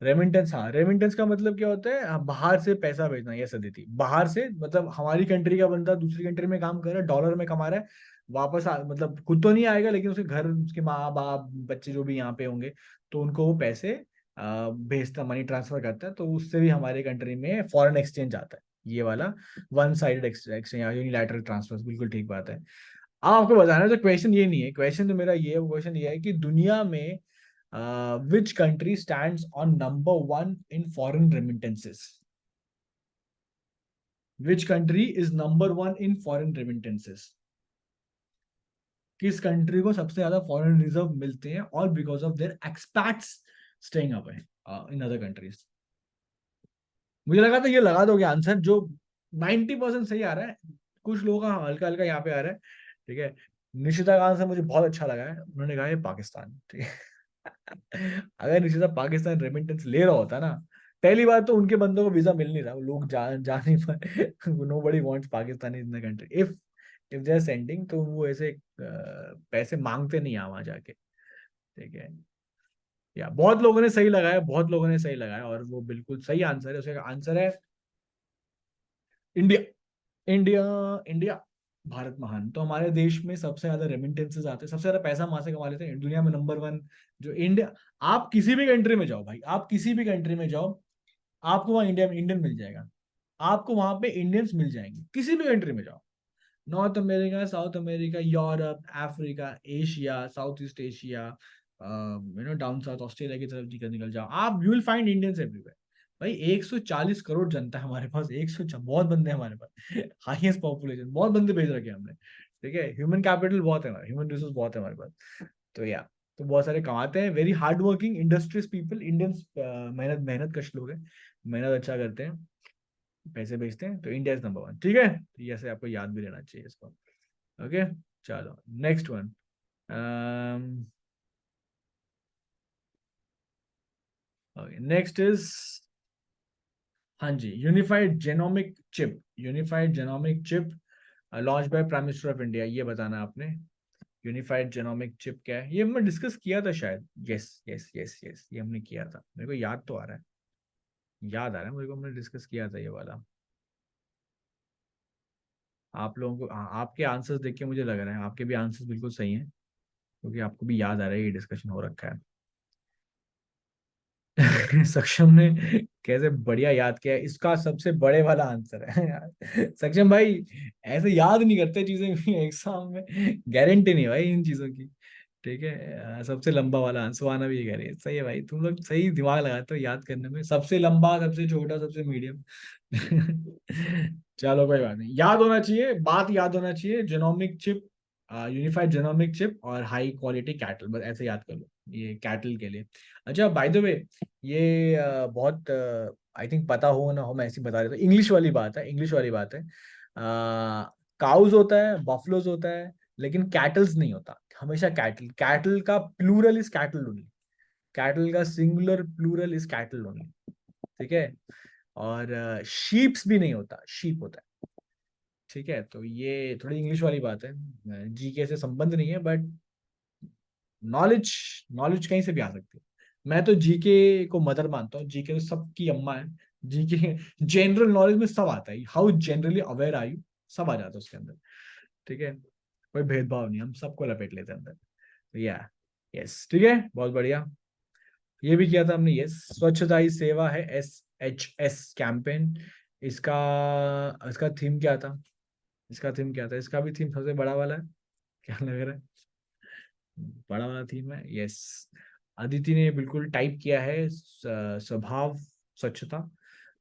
रेमिटेंस, हाँ, रेमिटेंस का मतलब क्या होता है, बाहर से पैसा भेजना, ये सदी बाहर से, मतलब हमारी कंट्री का बंदा दूसरी कंट्री में काम कर रहा है, डॉलर में कमा रहा है, मतलब खुद तो नहीं आएगा, लेकिन उसके घर, उसके माँ बाप बच्चे जो भी यहाँ पे होंगे, तो उनको वो पैसे भेजता, मनी ट्रांसफर करता है, तो उससे भी हमारे कंट्री में फॉरेन एक्सचेंज आता है, ये वाला one sided exchange, unilateral transfer, बिल्कुल ठीक बात है। आपको बताना है, तो क्वेश्चन ये नहीं है, क्वेश्चन तो मेरा ये है, क्वेश्चन ये है कि दुनिया में which country stands on number one in foreign remittances? Which country is number one in foreign remittances? किस कंट्री को सबसे ज्यादा फॉरेन रिजर्व मिलते हैं, और because of their expats staying away in other countries. मुझे लगा था ये लगा दोगे आंसर, जो 90% सही आ रहा है, कुछ लोगों का हल्का हल्का यहाँ पे आ रहा है, ठीक है। निशिता का आंसर मुझे बहुत अच्छा लगा है, उन्होंने कहा है पाकिस्तान, ठीक है। अगर निशिता पाकिस्तान रेमिटेंस ले रहा होता ना, पहली बात तो उनके बंदों को वीजा मिल नहीं रहा, वो लोग जा नहीं पाए। Nobody wants Pakistani in the country, if they are sending, तो वो ऐसे पैसे मांगते नहीं, वहां जाके, ठीक है। या बहुत लोगों ने सही लगाया, बहुत लोगों ने सही लगाया, और वो बिल्कुल सही आंसर है, उसका आंसर है इंडिया। इंडिया, इंडिया, भारत महान। तो हमारे देश में सबसे ज्यादा रेमिटेंसेस आते हैं, सबसे ज्यादा पैसा वहां से कमा लेते हैं, दुनिया में नंबर वन जो इंडिया। आप किसी भी कंट्री में जाओ भाई, आप किसी भी कंट्री में जाओ, आपको वहां इंडिया में इंडियन मिल जाएगा, आपको वहां पे इंडियंस मिल जाएंगे, किसी भी कंट्री में जाओ, north America, south America, Europe, Africa, Asia, south east Asia, down south Australia की तरफ निकल निकल जाओ, आप you will find Indians everywhere. भाई 140 करोड़ जनता है हमारे पास, बहुत बंदे हैं हमारे पास, हाईएस्ट पॉपुलेशन, बहुत बंदे भेज रखे हैं हमने, ठीक है, ह्यूमन कैपिटल बहुत है, ह्यूमन रिसोर्स बहुत है हमारे पास। तो या, तो बहुत सारे कमाते हैं, very hard working industrious people, Indians मेहनत मेहनत कश लोग हैं, मेहनत अच्छा करते हैं, पैसे भेजते हैं, तो इंडिया इज नंबर वन। ठीक है, तो ये ऐसे आपको याद भी रहना चाहिए इसको। ओके, चलो नेक्स्ट वन। नेक्स्ट इज, हाँ जी, unified genomic chip, unified genomic chip launch by prime minister of India, ये बताना है आपने। यूनिफाइड जेनोमिक चिप क्या है, ये हमने डिस्कस किया था शायद। यस यस यस यस, ये हमने किया था, मेरे को याद तो आ रहा है, याद आ रहा है मेरे को, हमने डिस्कस किया था ये वाला। आप लोगों को, हाँ, आपके आंसर्स देख के मुझे लग रहा है आपके भी आंसर्स बिल्कुल सही हैं, क्योंकि आपको भी याद आ रहा है ये डिस्कशन हो रखा है। सक्षम ने कैसे बढ़िया याद किया है, इसका सबसे बड़े वाला आंसर है यार। सक्षम भाई ऐसे याद नहीं करते चीजें एग्जाम में, गारंटी नहीं भाई इन चीजों की। ठीक है, सबसे लंबा वाला आंसर आना भी ये कह रही है, सही है भाई, तुम लोग सही दिमाग लगाते हो याद करने में, सबसे लंबा, सबसे छोटा, सबसे मीडियम। चलो कोई बात नहीं, याद होना चाहिए, बात याद होना चाहिए, genomic chip, unified genomic chip और हाई क्वालिटी कैटल, बस ऐसे याद कर लो, ये कैटल के लिए। अच्छा बाय द वे, ये बहुत आई थिंक पता हो ना हो, मैं ऐसे ही बता देता हूँ, इंग्लिश वाली बात है, इंग्लिश वाली बात है। काउज होता है, बफलोज होता है, लेकिन कैटल्स नहीं होता हमेशा। कैटल, कैटल का plural is cattle only, cattle का singular plural is cattle only. ठीक है, और शीप्स भी नहीं होता, शीप होता है। ठीक है, तो ये थोड़ी इंग्लिश वाली बात है, जीके से संबंध नहीं है, बट नॉलेज, नॉलेज कहीं से भी आ सकती है। मैं तो जीके को मदर मानता हूँ, जीके तो सबकी अम्मा है। जीके जनरल नॉलेज में सब आता है, how generally aware are you, सब आ जाता है उसके अंदर। ठीक है, कोई भेदभाव नहीं, हम सबको लपेट लेते हैं अंदर। तो या, यस, ठीक है, बहुत बढ़िया। ये भी किया था हमने, यस, स्वच्छता ही सेवा है, SHS कैंपेन। इसका इसका थीम क्या था, इसका थीम क्या था, इसका भी थीम सबसे बड़ा वाला है, क्या लग रहा है, बड़ा वाला थीम है, यस। अदिति ने बिल्कुल टाइप किया है, स्वभाव स्वच्छता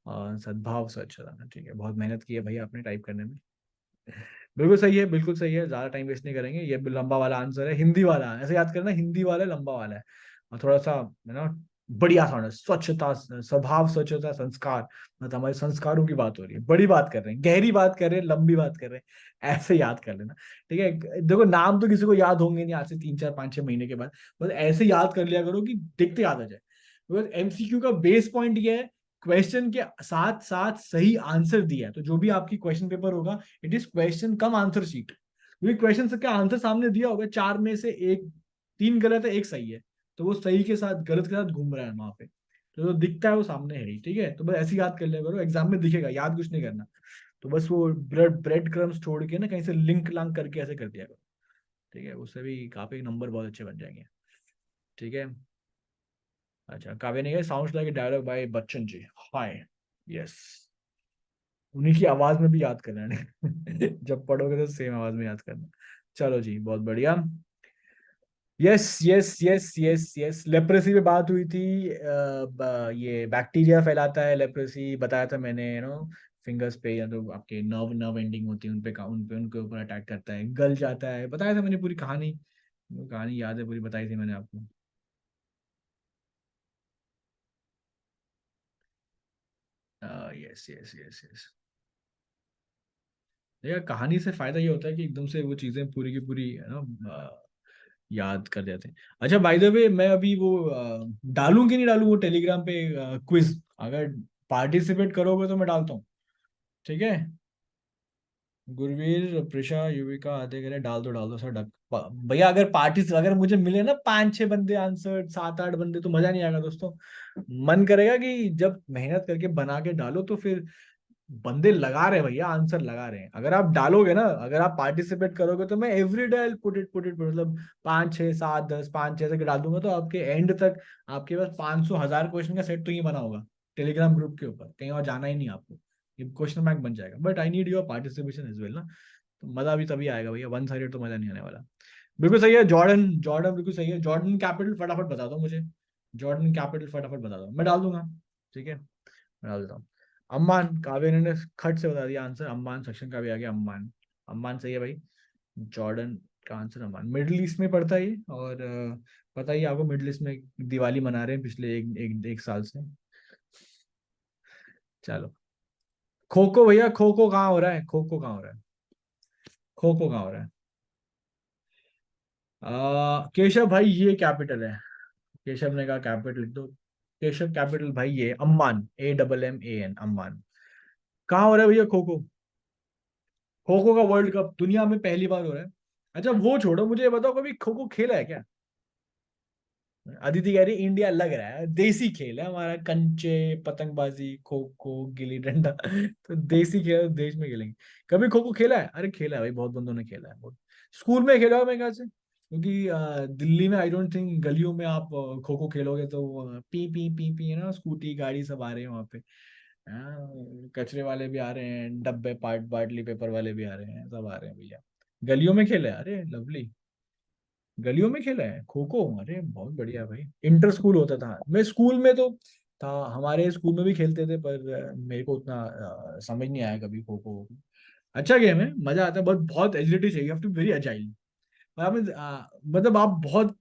और सद्भाव स्वच्छता। ठीक है, बहुत मेहनत की है भाई आपने टाइप करने में। बिल्कुल सही है, बिल्कुल सही है, ज्यादा टाइम वेस्ट नहीं करेंगे, ये लंबा वाला आंसर है, हिंदी वाला, ऐसे याद करना, हिंदी वाला लंबा वाला है, और थोड़ा सा है ना, बढ़िया साउंड है, स्वच्छता, स्वभाव स्वच्छता संस्कार, मतलब हमारे संस्कारों की बात हो रही है, बड़ी बात कर रहे हैं, गहरी बात कर रहे हैं, लंबी बात कर रहे हैं, ऐसे याद कर लेना। ठीक है, देखो नाम तो किसी को याद होंगे नहीं आज से 3 4 5 6 महीने के बाद, बस ऐसे याद कर लिया करो कि दिखते याद आ जाए, बिकॉज MCQ का बेस पॉइंट ये है, क्वेश्चन के साथ साथ सही आंसर दिया है, तो जो भी आपकी क्वेश्चन पेपर होगा, it is question come answer sheet, क्योंकि क्वेश्चन का आंसर सामने दिया होगा, 4 में से 1, 3 गलत है, 1 सही है, तो वो सही के साथ गलत के साथ घूम रहा है वहां पे, तो जो दिखता है वो सामने है ही। ठीक है, तो बस ऐसे याद कर लिया करो, एग्जाम में दिखेगा, याद कुछ नहीं करना, तो बस वो ब्रेड ब्रेड क्रम्स छोड़ के ना कहीं से लिंक लांक करके ऐसे कर दिया करो। ठीक है, उससे भी काफी नंबर बहुत अच्छे बन जाएंगे। ठीक है, अच्छा, काव्य नहीं है, sounds like dialogue by Bachchan ji, hi, yes, उन्हीं की आवाज में भी याद करना है। जब पढ़ोगे तो सेम आवाज में याद करना। चलो जी, बहुत बढ़िया। Yes yes yes yes yes, leprosy पे बात हुई थी, ये बैक्टीरिया फैलाता है लेप्रेसी, बताया था मैंने, फिंगर्स पे, या तो आपके नर्व नर्व एंडिंग होती है उन पे, उनके ऊपर अटैक करता है, गल जाता है, बताया था मैंने पूरी कहानी, वो कहानी याद है, पूरी बताई थी मैंने आपको। यस यस यस यस, देखा, कहानी से फायदा ये होता है कि एकदम से वो चीजें पूरी की पूरी है ना, याद कर देते हैं। अच्छा बाय द वे, मैं अभी वो डालूं कि नहीं डालूं वो टेलीग्राम पे क्विज, अगर पार्टिसिपेट करोगे तो मैं डालता हूँ। ठीक है, गुरवीर, प्रिशा, युविका, आधे करे, डाल दो सर, भैया, अगर पार्टी, अगर मुझे मिले ना 5 6 बंदे आंसर, 7 8 बंदे, तो मजा नहीं आएगा दोस्तों। मन करेगा कि जब मेहनत करके बना के डालो तो फिर बंदे लगा रहे हैं भैया, आंसर लगा रहे हैं, अगर आप डालोगे ना, अगर आप पार्टिसिपेट करोगे, तो मैं every day I put it मतलब 5 6 7 10, 5 6 तक डाल दूंगा, तो आपके एंड तक आपके पास 500 1000 क्वेश्चन का सेट तो ही बना होगा, टेलीग्राम ग्रुप के ऊपर, कहीं और जाना ही नहीं आपको, ये क्वेश्चन बैंक बन जाएगा, but I need your participation as well ना, तो मजा भी तभी आएगा भैया, वन साइडेड तो मजा नहीं आने वाला। बिल्कुल सही है, जॉर्डन, जॉर्डन बिल्कुल सही है, जॉर्डन कैपिटल फटाफट बता दो मुझे, जॉर्डन कैपिटल फटाफट बता दो, मैं डाल दूंगा। ठीक है, मैं डाल देता हूँ। अम्मान, काव्य ने खट से बता दिया आंसर, अम्मान, सेक्शन का भी आ गया, अम्मान, अम्मान सही है भाई, जॉर्डन का आंसर अमान, मिडिल ईस्ट में पड़ता है ये। और पता ही है आपको, मिडिल ईस्ट में दिवाली मना रहे हैं पिछले एक साल से। चलो, खो खो भैया, खो खो कहाँ हो रहा है, खो खो कहाँ हो रहा है, खो खो कहाँ हो रहा है? केशव भाई ये कैपिटल है। केशव ने कहा कैपिटल लिख दो। केशव कैपिटल भाई ये अम्मान, AMMAN, अम्मान। कहाँ हो रहा है भैया खो खो? खो खो का वर्ल्ड कप दुनिया में पहली बार हो रहा है। अच्छा वो छोड़ो, मुझे ये बताओ कभी खो खो खेला है क्या? अदिति कह रही इंडिया लग रहा है, देसी खेल है हमारा, कंचे, पतंगबाजी, खो खो, गिल्ली डंडा तो देसी खेल है, देश में खेलेंगे। कभी खो खो खेला है? अरे खेला है भाई, बहुत बंदों ने खेला है, बहुत। स्कूल में खेला है मेरे ख्याल से, क्योंकि दिल्ली में आई डोंट थिंक गलियों में आप खो खो खेलोगे तो पी पी पी पी है ना, स्कूटी गाड़ी सब आ रहे हैं वहाँ पे। कचरे वाले भी आ रहे हैं, डब्बे पार्टली पेपर वाले भी आ रहे हैं, सब आ रहे हैं भैया। गलियों में खेले, अरे लवली। गलियों में खेला है खो खो, अरे बहुत बढ़िया भाई। इंटर स्कूल होता था, मैं स्कूल में तो था, हमारे स्कूल में भी खेलते थे, पर मेरे को उतना समझ नहीं आया कभी खो खो। अच्छा गेम है, मजा आता है, बट बहुत एजिलिटी चाहिए, आप टू वेरी अजाइल। मतलब आप बहुत,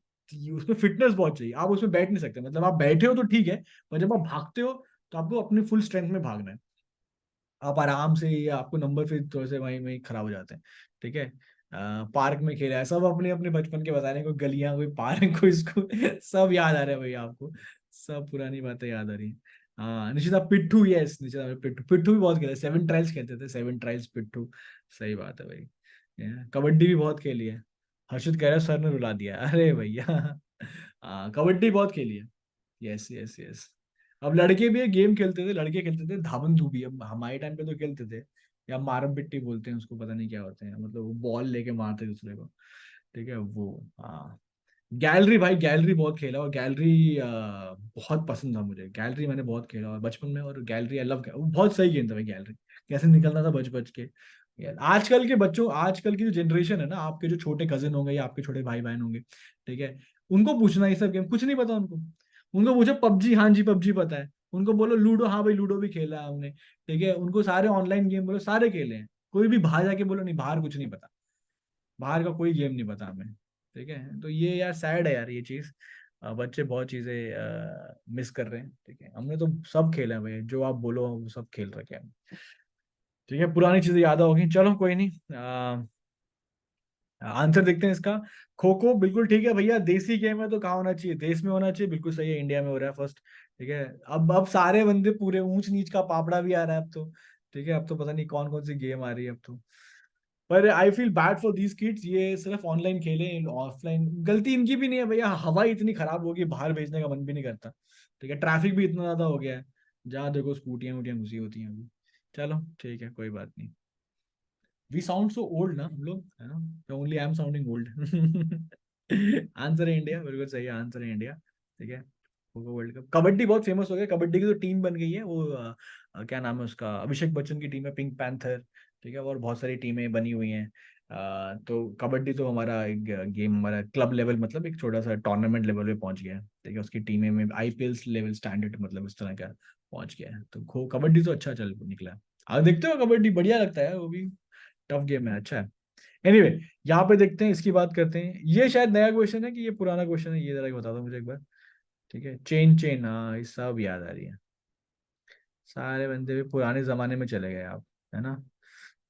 उसमें फिटनेस बहुत चाहिए, आप उसमें बैठ नहीं सकते, मतलब आप बैठे हो तो ठीक है, पर जब आप भागते हो तो आपको अपनी फुल स्ट्रेंथ में भागना है। आप आराम से, ये आपको नंबर फिर थोड़े से वहीं वहीं खराब हो जाते हैं। ठीक है। पार्क में खेला है, सब अपने अपने बचपन के बता रहे हैं, कोई गलियां, कोई पार्क, कोई स्कूल सब याद आ रहा है भाई आपको, सब पुरानी बातें याद आ रही हैं। हाँ निशिता पिट्ठू, यस निशिता पिट्ठू, पिट्ठू भी बहुत खेला है, 7 ट्रायल्स खेलते थे, 7 ट्रायल्स पिट्ठू। सही बात है भाई। कबड्डी भी बहुत खेली है। हर्षित कह रहा है सर ने रुला दिया, अरे भैया हाँ कबड्डी बहुत खेली है। Yes yes yes. अब लड़के भी एक गेम खेलते थे, लड़के खेलते थे धामन धूपी, अब हमारे टाइम पे तो खेलते थे, या मारम पिट्टी बोलते हैं उसको, पता नहीं क्या होते हैं, मतलब वो बॉल लेके मारते हैं दूसरे को। ठीक है वो। हाँ गैलरी भाई, गैलरी बहुत खेला, और गैलरी बहुत पसंद था मुझे, गैलरी मैंने बहुत खेला और बचपन में, और गैलरी आई लव, बहुत सही गेम था भाई गैलरी। कैसे निकलना था बच बच के यार। आजकल के बच्चों, आजकल की जो जनरेशन है ना, आपके जो छोटे कजिन होंगे या आपके छोटे भाई बहन होंगे, ठीक है, उनको पूछना ये सब गेम कुछ नहीं पता उनको। उनको पूछो पबजी, हाँ जी पबजी पता है। उनको बोलो लूडो, हाँ भाई लूडो भी खेला है हमने। ठीक है, उनको सारे ऑनलाइन गेम बोलो, सारे खेले हैं। कोई भी बाहर जाके बोलो नहीं, बाहर कुछ नहीं पता, बाहर का कोई गेम नहीं पता हमें। ठीक है, तो ये यार सैड है यार ये चीज। बच्चे बहुत चीजें मिस कर रहे हैं। ठीक है, हमने तो सब खेला है भाई, जो आप बोलो वो सब खेल रखे हैं। ठीक है, पुरानी चीजें याद होगी, चलो कोई नहीं। आंसर देखते हैं इसका। खो खो बिल्कुल ठीक है भैया, देसी गेम है तो कहाँ होना चाहिए, देश में होना चाहिए, बिल्कुल सही है, इंडिया में हो रहा है फर्स्ट। ठीक है। अब सारे बंदे पूरे ऊंच नीच का पापड़ा भी आ रहा है अब तो। ठीक है, अब तो पता नहीं कौन कौन सी गेम आ रही है अब तो। पर I feel bad for these kids, ये सिर्फ ऑनलाइन खेले, ऑफलाइन गलती इनकी भी नहीं है भैया, हवा इतनी खराब होगी, बाहर भेजने का मन भी नहीं करता। ठीक है, ट्रैफिक भी इतना ज्यादा हो गया है, जहाँ देखो स्कूटियां वूटियां घुसी होती हैं अभी। चलो ठीक है, कोई बात नहीं। वी साउंड सो ओल्ड ना हम लोग, है ना, only I am sounding old answer है इंडिया, बिल्कुल सही है, आंसर है इंडिया। ठीक है। होगा वर्ल्ड कप। कबड्डी बहुत फेमस हो गया, कबड्डी की तो टीम बन गई है वो, क्या नाम है उसका, अभिषेक बच्चन की टीम है, पिंक पैंथर। ठीक है, और बहुत सारी टीमें बनी हुई हैं। तो कबड्डी तो हमारा एक गेम, हमारा क्लब लेवल, मतलब एक छोटा सा टूर्नामेंट लेवल पे पहुंच गया है। ठीक है, उसकी टीमें में IPL लेवल स्टैंडर्ड, मतलब इस तरह का पहुंच गया है, तो खो कबड्डी तो अच्छा चल निकला है। आप देखते हो कबड्डी, बढ़िया लगता है वो भी, टफ गेम है, अच्छा है। एनीवे यहाँ पे देखते हैं, इसकी बात करते हैं, ये शायद नया क्वेश्चन है कि ये पुराना क्वेश्चन है, ये जरा बता दो मुझे एक बार। ठीक है, चेन चेन, हाँ ये सब याद आ रही है। सारे बंदे भी पुराने जमाने में चले गए आप, है ना।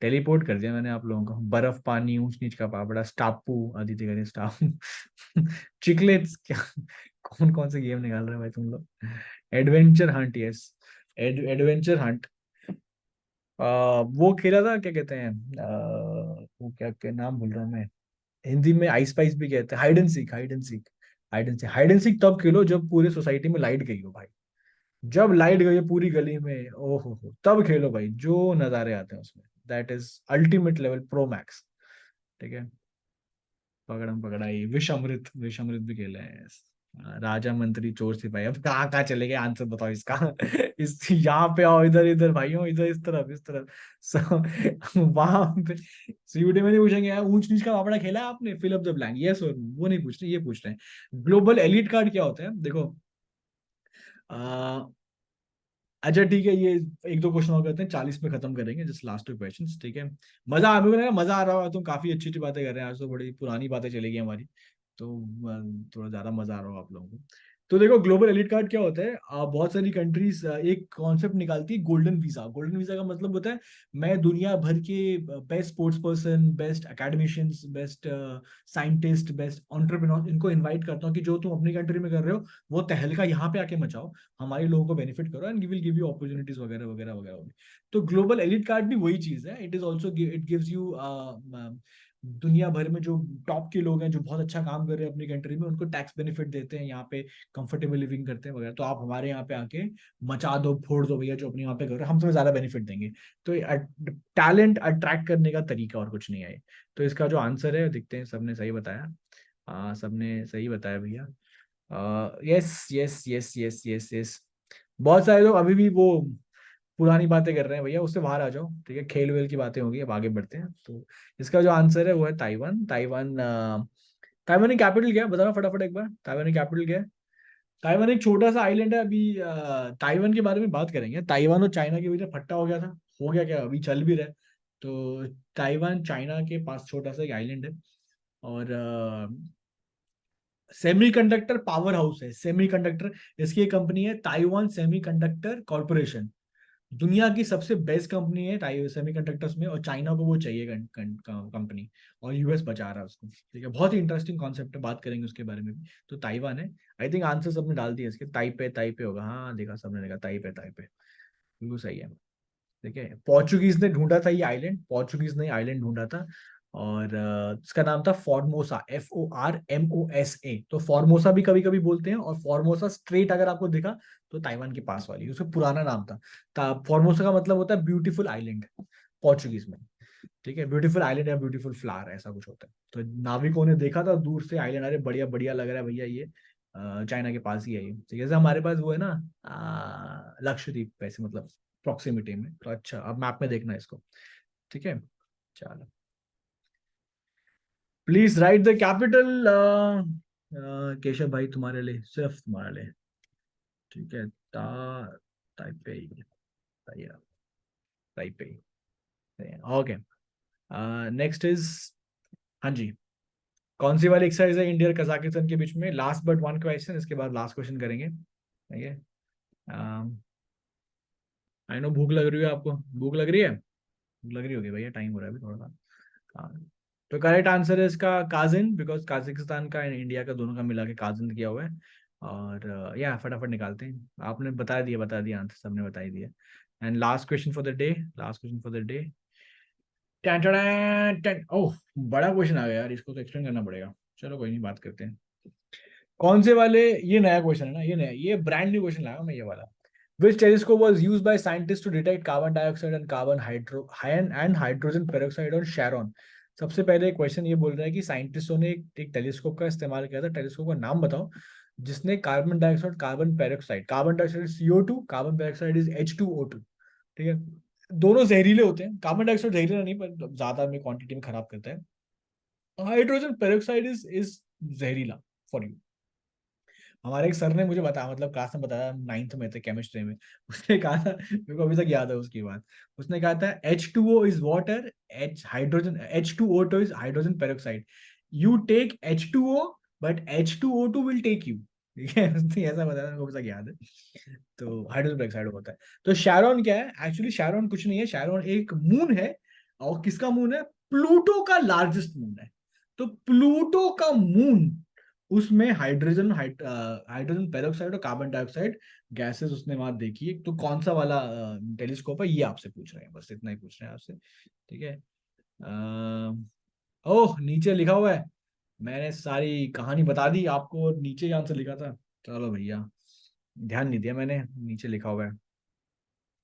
टेलीपोर्ट कर दिया मैंने आप लोगों को, बर्फ पानी ऊंच नीच का पापड़ा, स्टापू, आदित्य करे स्टापू चिकलेट्स क्या, कौन कौन से गेम निकाल रहे हो भाई तुम लोग। Adventure Hunt, yes, adventure Hunt. वो खेला था, क्या कहते हैं, वो क्या क्या नाम भूल रहा हूँ मैं, हिंदी में आइस पाइस भी कहते हैं, hide and seek, hide and seek, hide and seek, hide and seek तब खेलो जब पूरी सोसाइटी में लाइट गई हो भाई। जब लाइट गई है पूरी गली में, ओहो हो, तब खेलो भाई, जो नजारे आते हैं उसमें, that is ultimate level, pro max. ठीक है। पकड़म पकड़ाई, विष अमृत, विष अमृत भी खेला है yes। राजा मंत्री चोर सिपाही, अब कहाँ कहाँ चले गए, आंसर बताओ इसका इस यहाँ पे आओ, इधर इधर भाइयों, इधर इस तरफ सो वहां पे सीयूडी में नहीं पूछेंगे यार, ऊंच नीच का पापड़ा खेला है आपने, fill up the blank, yes और वो नहीं पूछ रहे, ये पूछ रहे हैं। ग्लोबल एलिट कार्ड क्या होता है देखो, अच्छा ठीक है, ये एक दो क्वेश्चन और करते हैं, 40 में खत्म करेंगे, जस्ट लास्ट टू क्वेश्चंस, ठीक है। मजा आ मेरे को मजा आ रहा है, तुम काफी अच्छी अच्छी बातें कर रहे हैं आज, तो बड़ी पुरानी बातें चलेगी हमारी, तो थोड़ा ज्यादा मजा आ रहा होगा आप लोगों को। तो देखो ग्लोबल एलिट कार्ड क्या होता है, बहुत सारी कंट्रीज एक कॉन्सेप्ट निकालती है, गोल्डन वीजा। गोल्डन वीजा का मतलब होता है मैं दुनिया भर के best sports person, best academicians, best scientist, best entrepreneur, इनको इनवाइट करता हूँ कि जो तुम अपनी कंट्री में कर रहे हो वो तहलका यहाँ पे आके मचाओ, हमारे लोगों को बेनिफिट करो, and will give you opportunities वगैरह वगैरह वगैरह। तो ग्लोबल एलिट कार्ड भी वही चीज है, it is also it gives you दुनिया भर में जो टॉप के लोग हैं जो बहुत अच्छा काम कर रहे हैं अपनी कंट्री में, उनको टैक्स बेनिफिट देते हैं, यहाँ पे कंफर्टेबल लिविंग करते हैं वगैरह। तो आप हमारे यहाँ पे आके मचा दो, फोड़ दो भैया, जो अपने यहाँ पे कर रहे हैं, हम तुम्हें ज्यादा बेनिफिट देंगे। तो टैलेंट अट्रैक्ट करने का तरीका और कुछ नहीं है। तो इसका जो आंसर है दिखते हैं, सबने सही बताया। सबने सही बताया भैया। Yes yes yes yes yes yes. बहुत सारे लोग अभी भी वो पुरानी बातें कर रहे हैं भैया, उससे बाहर आ जाओ, ठीक है, खेल वेल की बातें होगी, अब आगे बढ़ते हैं। तो इसका जो आंसर है वो है ताइवान। ताइवान ताइवान की कैपिटल क्या है बताना फटाफट एक बार, ताइवान की कैपिटल क्या है? ताइवान एक छोटा सा आइलैंड है। अभी ताइवान के बारे में बात करेंगे, ताइवान और चाइना के बीच में फट्टा हो गया था, हो गया क्या, अभी चल भी रहा है। तो ताइवान चाइना के पास छोटा सा एक आइलैंड है, और सेमीकंडक्टर पावर हाउस है, सेमीकंडक्टर, इसकी एक कंपनी है ताइवान सेमीकंडक्टर कॉर्पोरेशन। दुनिया की सबसे बेस्ट कंपनी है टाइव सेमीकंडक्टर्स में, और चाइना को वो चाहिए कंपनी, और यूएस बचा रहा है उसको, ठीक है। बहुत ही इंटरेस्टिंग कॉन्सेप्ट है, बात करेंगे उसके बारे में भी। तो ताइवान है। आई थिंक आंसर सबने डाल दिया इसके, ताइपे ताइपे होगा, हाँ देखा सबने, देखा ताइपे ताइपे, बिल्कुल सही है। ठीक है, पोर्चुगीज ने ढूंढा था ये आइलैंड, पोर्चुगीज ने आइलैंड ढूंढा था, और इसका नाम था फॉर्मोसा, FORMOSA। तो फॉर्मोसा भी कभी कभी बोलते हैं, और फॉर्मोसा स्ट्रेट अगर आपको दिखा तो ताइवान के पास वाली, उसका पुराना नाम था। फॉर्मोसा का मतलब होता है ब्यूटीफुल आइलैंड, पोर्चुगीज में। ठीक है, ब्यूटीफुल आइलैंड या ब्यूटीफुल फ्लावर ऐसा कुछ होता है। तो नाविकों ने देखा था दूर से आइलैंड, अरे बढ़िया बढ़िया लग रहा है भैया ये, चाइना के पास ही है ये। तो जैसे हमारे पास वो है ना लक्षद्वीप, वैसे मतलब प्रॉक्सिमिटी में। तो अच्छा, अब मैप में देखना इसको, ठीक है। चलो, please right the capital, Keshav भाई तुम्हारे लिए, सिर्फ तुम्हारे लिए, ठीक है। Taipei, Taipei, okay. Next is, हाँ जी, कौन सी वाली एक्सरसाइज है इंडिया और कजाकिस्तान के बीच में? लास्ट बट वन क्वेश्चन, इसके बाद लास्ट क्वेश्चन करेंगे, ठीक है। आई नो भूख लग रही है आपको, भूख लग रही है, भूख लग रही होगी भैया, टाइम हो रहा है अभी थोड़ा सा। हाँ, तो करेक्ट आंसर है इसका काजिन, बिकॉज काजाकिस्तान का एंड इंडिया का दोनों का मिला के काजिन किया हुआ है। और या फटाफट निकालते हैं, आपने बता दिया आंसर, सबने बता ही दिया। And last question for the day, last question for the day, ten ten ten, oh बड़ा क्वेश्चन आ गया यार, इसको तो एक्सप्लेन करना पड़ेगा। चलो कोई नहीं, बात करते हैं। कौन से वाले, ये नया क्वेश्चन है ना, ये नया, ये ब्रांड न्यू क्वेश्चन लाया हूं मैं ये वाला। Which telescope was used by scientists to detect carbon dioxide and hydrogen peroxide on Charon? सबसे पहले क्वेश्चन ये बोल रहा है कि साइंटिस्टों ने एक टेलीस्कोप का इस्तेमाल किया था, टेलीस्कोप का नाम बताओ जिसने carbon dioxide, carbon dioxide CO2, carbon dioxide is H2O2, ठीक है। दोनों जहरीले होते हैं, कार्बन डाइऑक्साइड जहरीला नहीं पर ज्यादा में क्वांटिटी में खराब करता है, हाइड्रोजन पेरोक्साइड इज जहरीला फॉर यू। हमारे एक सर ने मुझे बताया, मतलब क्लास में बताया, नाइन्थ में थे केमिस्ट्री में, उसने कहा था, मेरे को अभी तक याद है उसकी बात। उसने कहा था H2O is water, H2O2 is hydrogen peroxide, you take H2O but H2O2 will take you, ठीक है। उसने ऐसा बताया, मेरे को अभी तक याद है। तो हाइड्रोजन पेरोक्साइड होता है। तो शैरोन क्या है, एक्चुअली शैरोन कुछ नहीं है, शैरोन एक मून है। और किसका मून है? प्लूटो का लार्जेस्ट मून है। तो प्लूटो का मून, उसमें हाइड्रोजन पेरोक्साइड और कार्बन डाइऑक्साइड गैसेस उसने वहां देखी है। तो कौन सा वाला टेलीस्कोप है ये आपसे पूछ रहे हैं, बस इतना ही पूछ रहे हैं आपसे, ठीक है। ओह नीचे लिखा हुआ है, मैंने सारी कहानी बता दी आपको, नीचे ही आंसर लिखा था। चलो भैया, ध्यान नहीं दिया मैंने, नीचे लिखा हुआ है।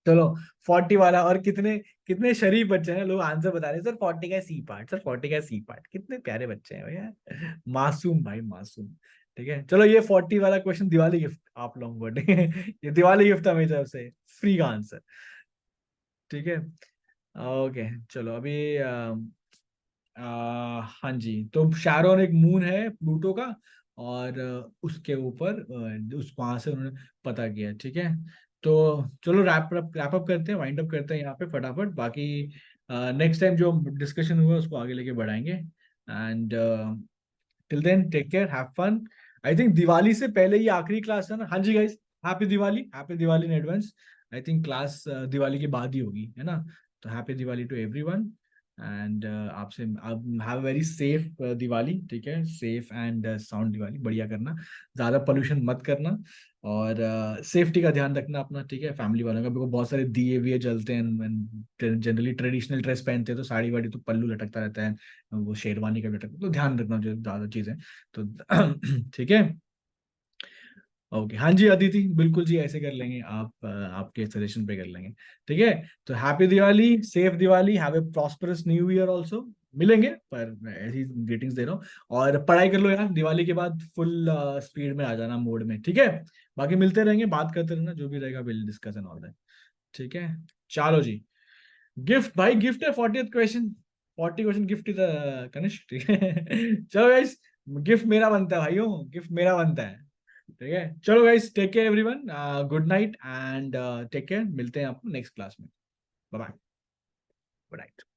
चलो 40 वाला, और कितने कितने शरीफ बच्चे हैं, लोग आंसर बता रहे हैं, सर 40 का सी पार्ट, सर 40 का सी पार्ट, कितने प्यारे बच्चे हैं भैया, मासूम भाई मासूम। ठीक है, चलो ये 40 वाला क्वेश्चन दिवाली गिफ्ट आप लोगों को, ठीक है। ये दिवाली गिफ्ट था मेरी तरफ से, फ्री का आंसर, ठीक है। ओके, चलो अभी हाँ जी, तो शैरोन एक मून है प्लूटो का, और उसके ऊपर उस वहां से उन्होंने पता किया, ठीक है। तो चलो रैप अप करते हैं, वाइंड अप करते हैं यहाँ पे फटाफट। बाकी नेक्स्ट टाइम जो डिस्कशन हुआ उसको आगे लेके बढ़ाएंगे। And till then take care, have fun. I think Diwali से पहले ही आखिरी क्लास है ना। हाँ जी guys, happy Diwali in advance. I think class Diwali के बाद ही होगी, है ना। तो happy Diwali to everyone. And आपसे आप have a very safe Diwali, ठीक है। सेफ एंड साउंड दिवाली, बढ़िया करना, ज्यादा पोल्यूशन मत करना, और सेफ्टी का ध्यान रखना अपना, ठीक है। फैमिली वालों का, बिकॉज बहुत सारे दिए विए जलते हैं, जनरली ट्रेडिशनल ड्रेस पहनते हैं तो साड़ी वाड़ी तो पल्लू लटकता रहता है, वो शेरवानी का भी लटकता है, तो ध्यान रखना जो ज्यादा चीजें, तो ठीक है। ओके, हाँ जी अदिति, बिल्कुल जी, ऐसे कर लेंगे, आप आपके सजेशन पे कर लेंगे, ठीक है। तो happy Diwali, safe Diwali, have a prosperous new year also. मिलेंगे, पर ऐसी ग्रीटिंग्स दे रहा हूँ। और पढ़ाई कर लो यार, दिवाली के बाद फुल स्पीड में आ जाना, मोड में, ठीक है। बाकी मिलते रहेंगे, बात करते रहना, जो भी रहेगा will discuss and all that, ठीक है। चलो जी, गिफ्ट भाई, गिफ्ट है 40th question, 40 question gift is Kanishk, ठीक है। चलो गाइस, गिफ्ट मेरा बनता है भाइयों, गिफ्ट मेरा बनता है, ठीक है। चलो guys, take care everyone, good night and take care, मिलते हैं आपको नेक्स्ट क्लास में। Bye bye, good night.